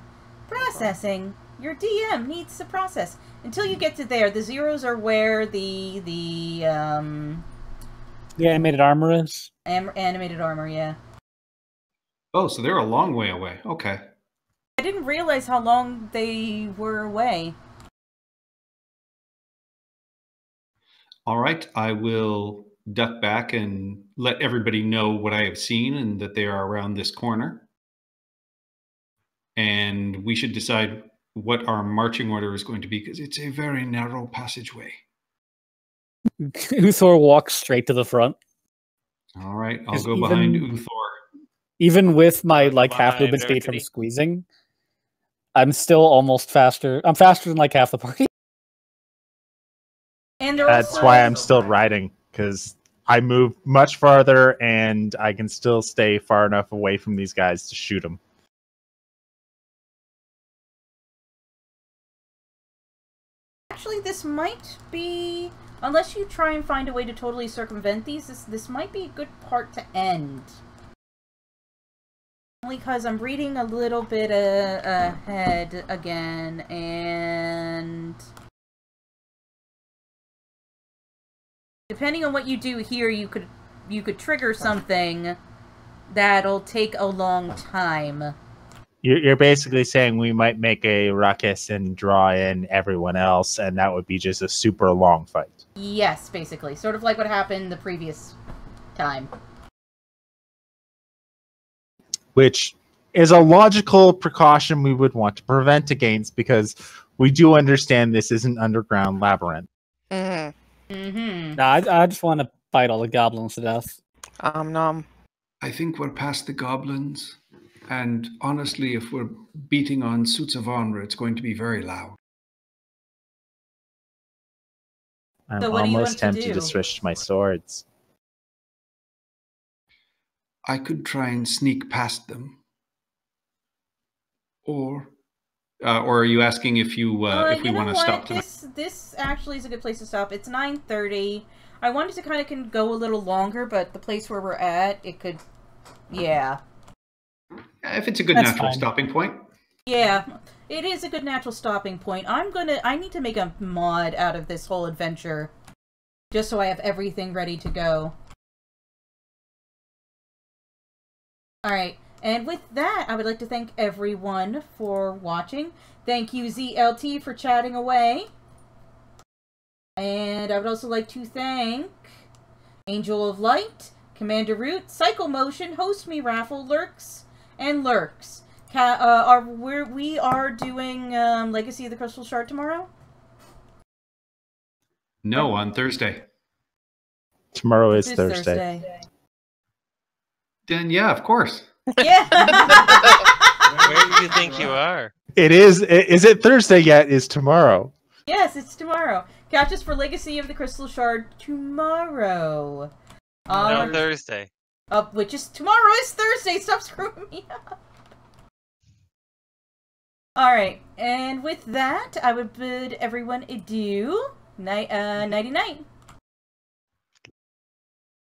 Processing. Your DM needs to process. Until you get to there, the zeros are where the animated armor is. Animated armor, yeah. Oh, so they're a long way away. Okay. I didn't realize how long they were away. All right. I will duck back and let everybody know what I have seen and that they are around this corner. And we should decide what our marching order is going to be because it's a very narrow passageway. Uthor walks straight to the front. All right. I'll 'Cause go behind Uthor. Even with my Go half movement behind speed from Arcady. squeezing, I'm still almost faster. I'm faster than half the party. And they're That's also... why I'm still riding, because I move much farther and I can still stay far enough away from these guys to shoot them. Actually, this might be... Unless you try and find a way to totally circumvent these, this might be a good part to end. Only because I'm reading a little bit ahead again, and... Depending on what you do here, you could trigger something that'll take a long time. You're basically saying we might make a ruckus and draw in everyone else, and that would be just a super long fight. Yes, basically. Sort of like what happened the previous time. Which is a logical precaution we would want to prevent against, because we do understand this is an underground labyrinth. Mm-hmm. Mm-hmm. Nah, I just want to fight all the goblins to death. Nom. I think we're past the goblins. And honestly, if we're beating on suits of armor, it's going to be very loud. I'm So what do you almost want to tempted do? to switch to my swords. I could try and sneak past them. Or are you asking if we want to stop tonight? This actually is a good place to stop. It's 9:30. I wanted to kind of go a little longer, but the place where we're at, it could... Yeah. If it's a good That's natural fine. stopping point. Yeah, it is a good natural stopping point. I need to make a mod out of this whole adventure. Just so I have everything ready to go. Alright, and with that, I would like to thank everyone for watching. Thank you, ZLT, for chatting away. And I would also like to thank Angel of Light, Commander Root, Cycle Motion, Host Me Raffle, Lurks, and Lurks. We are doing Legacy of the Crystal Shard tomorrow? No, on Thursday. Tomorrow is This Thursday. Then yeah, of course. Yeah! Where do you think you are? It is. Is it Thursday yet? Is tomorrow? Yes, it's tomorrow. Catch us for Legacy of the Crystal Shard tomorrow. No, Thursday. Which is tomorrow is Thursday. Stop screwing me up. Alright, and with that, I would bid everyone adieu. Nighty night.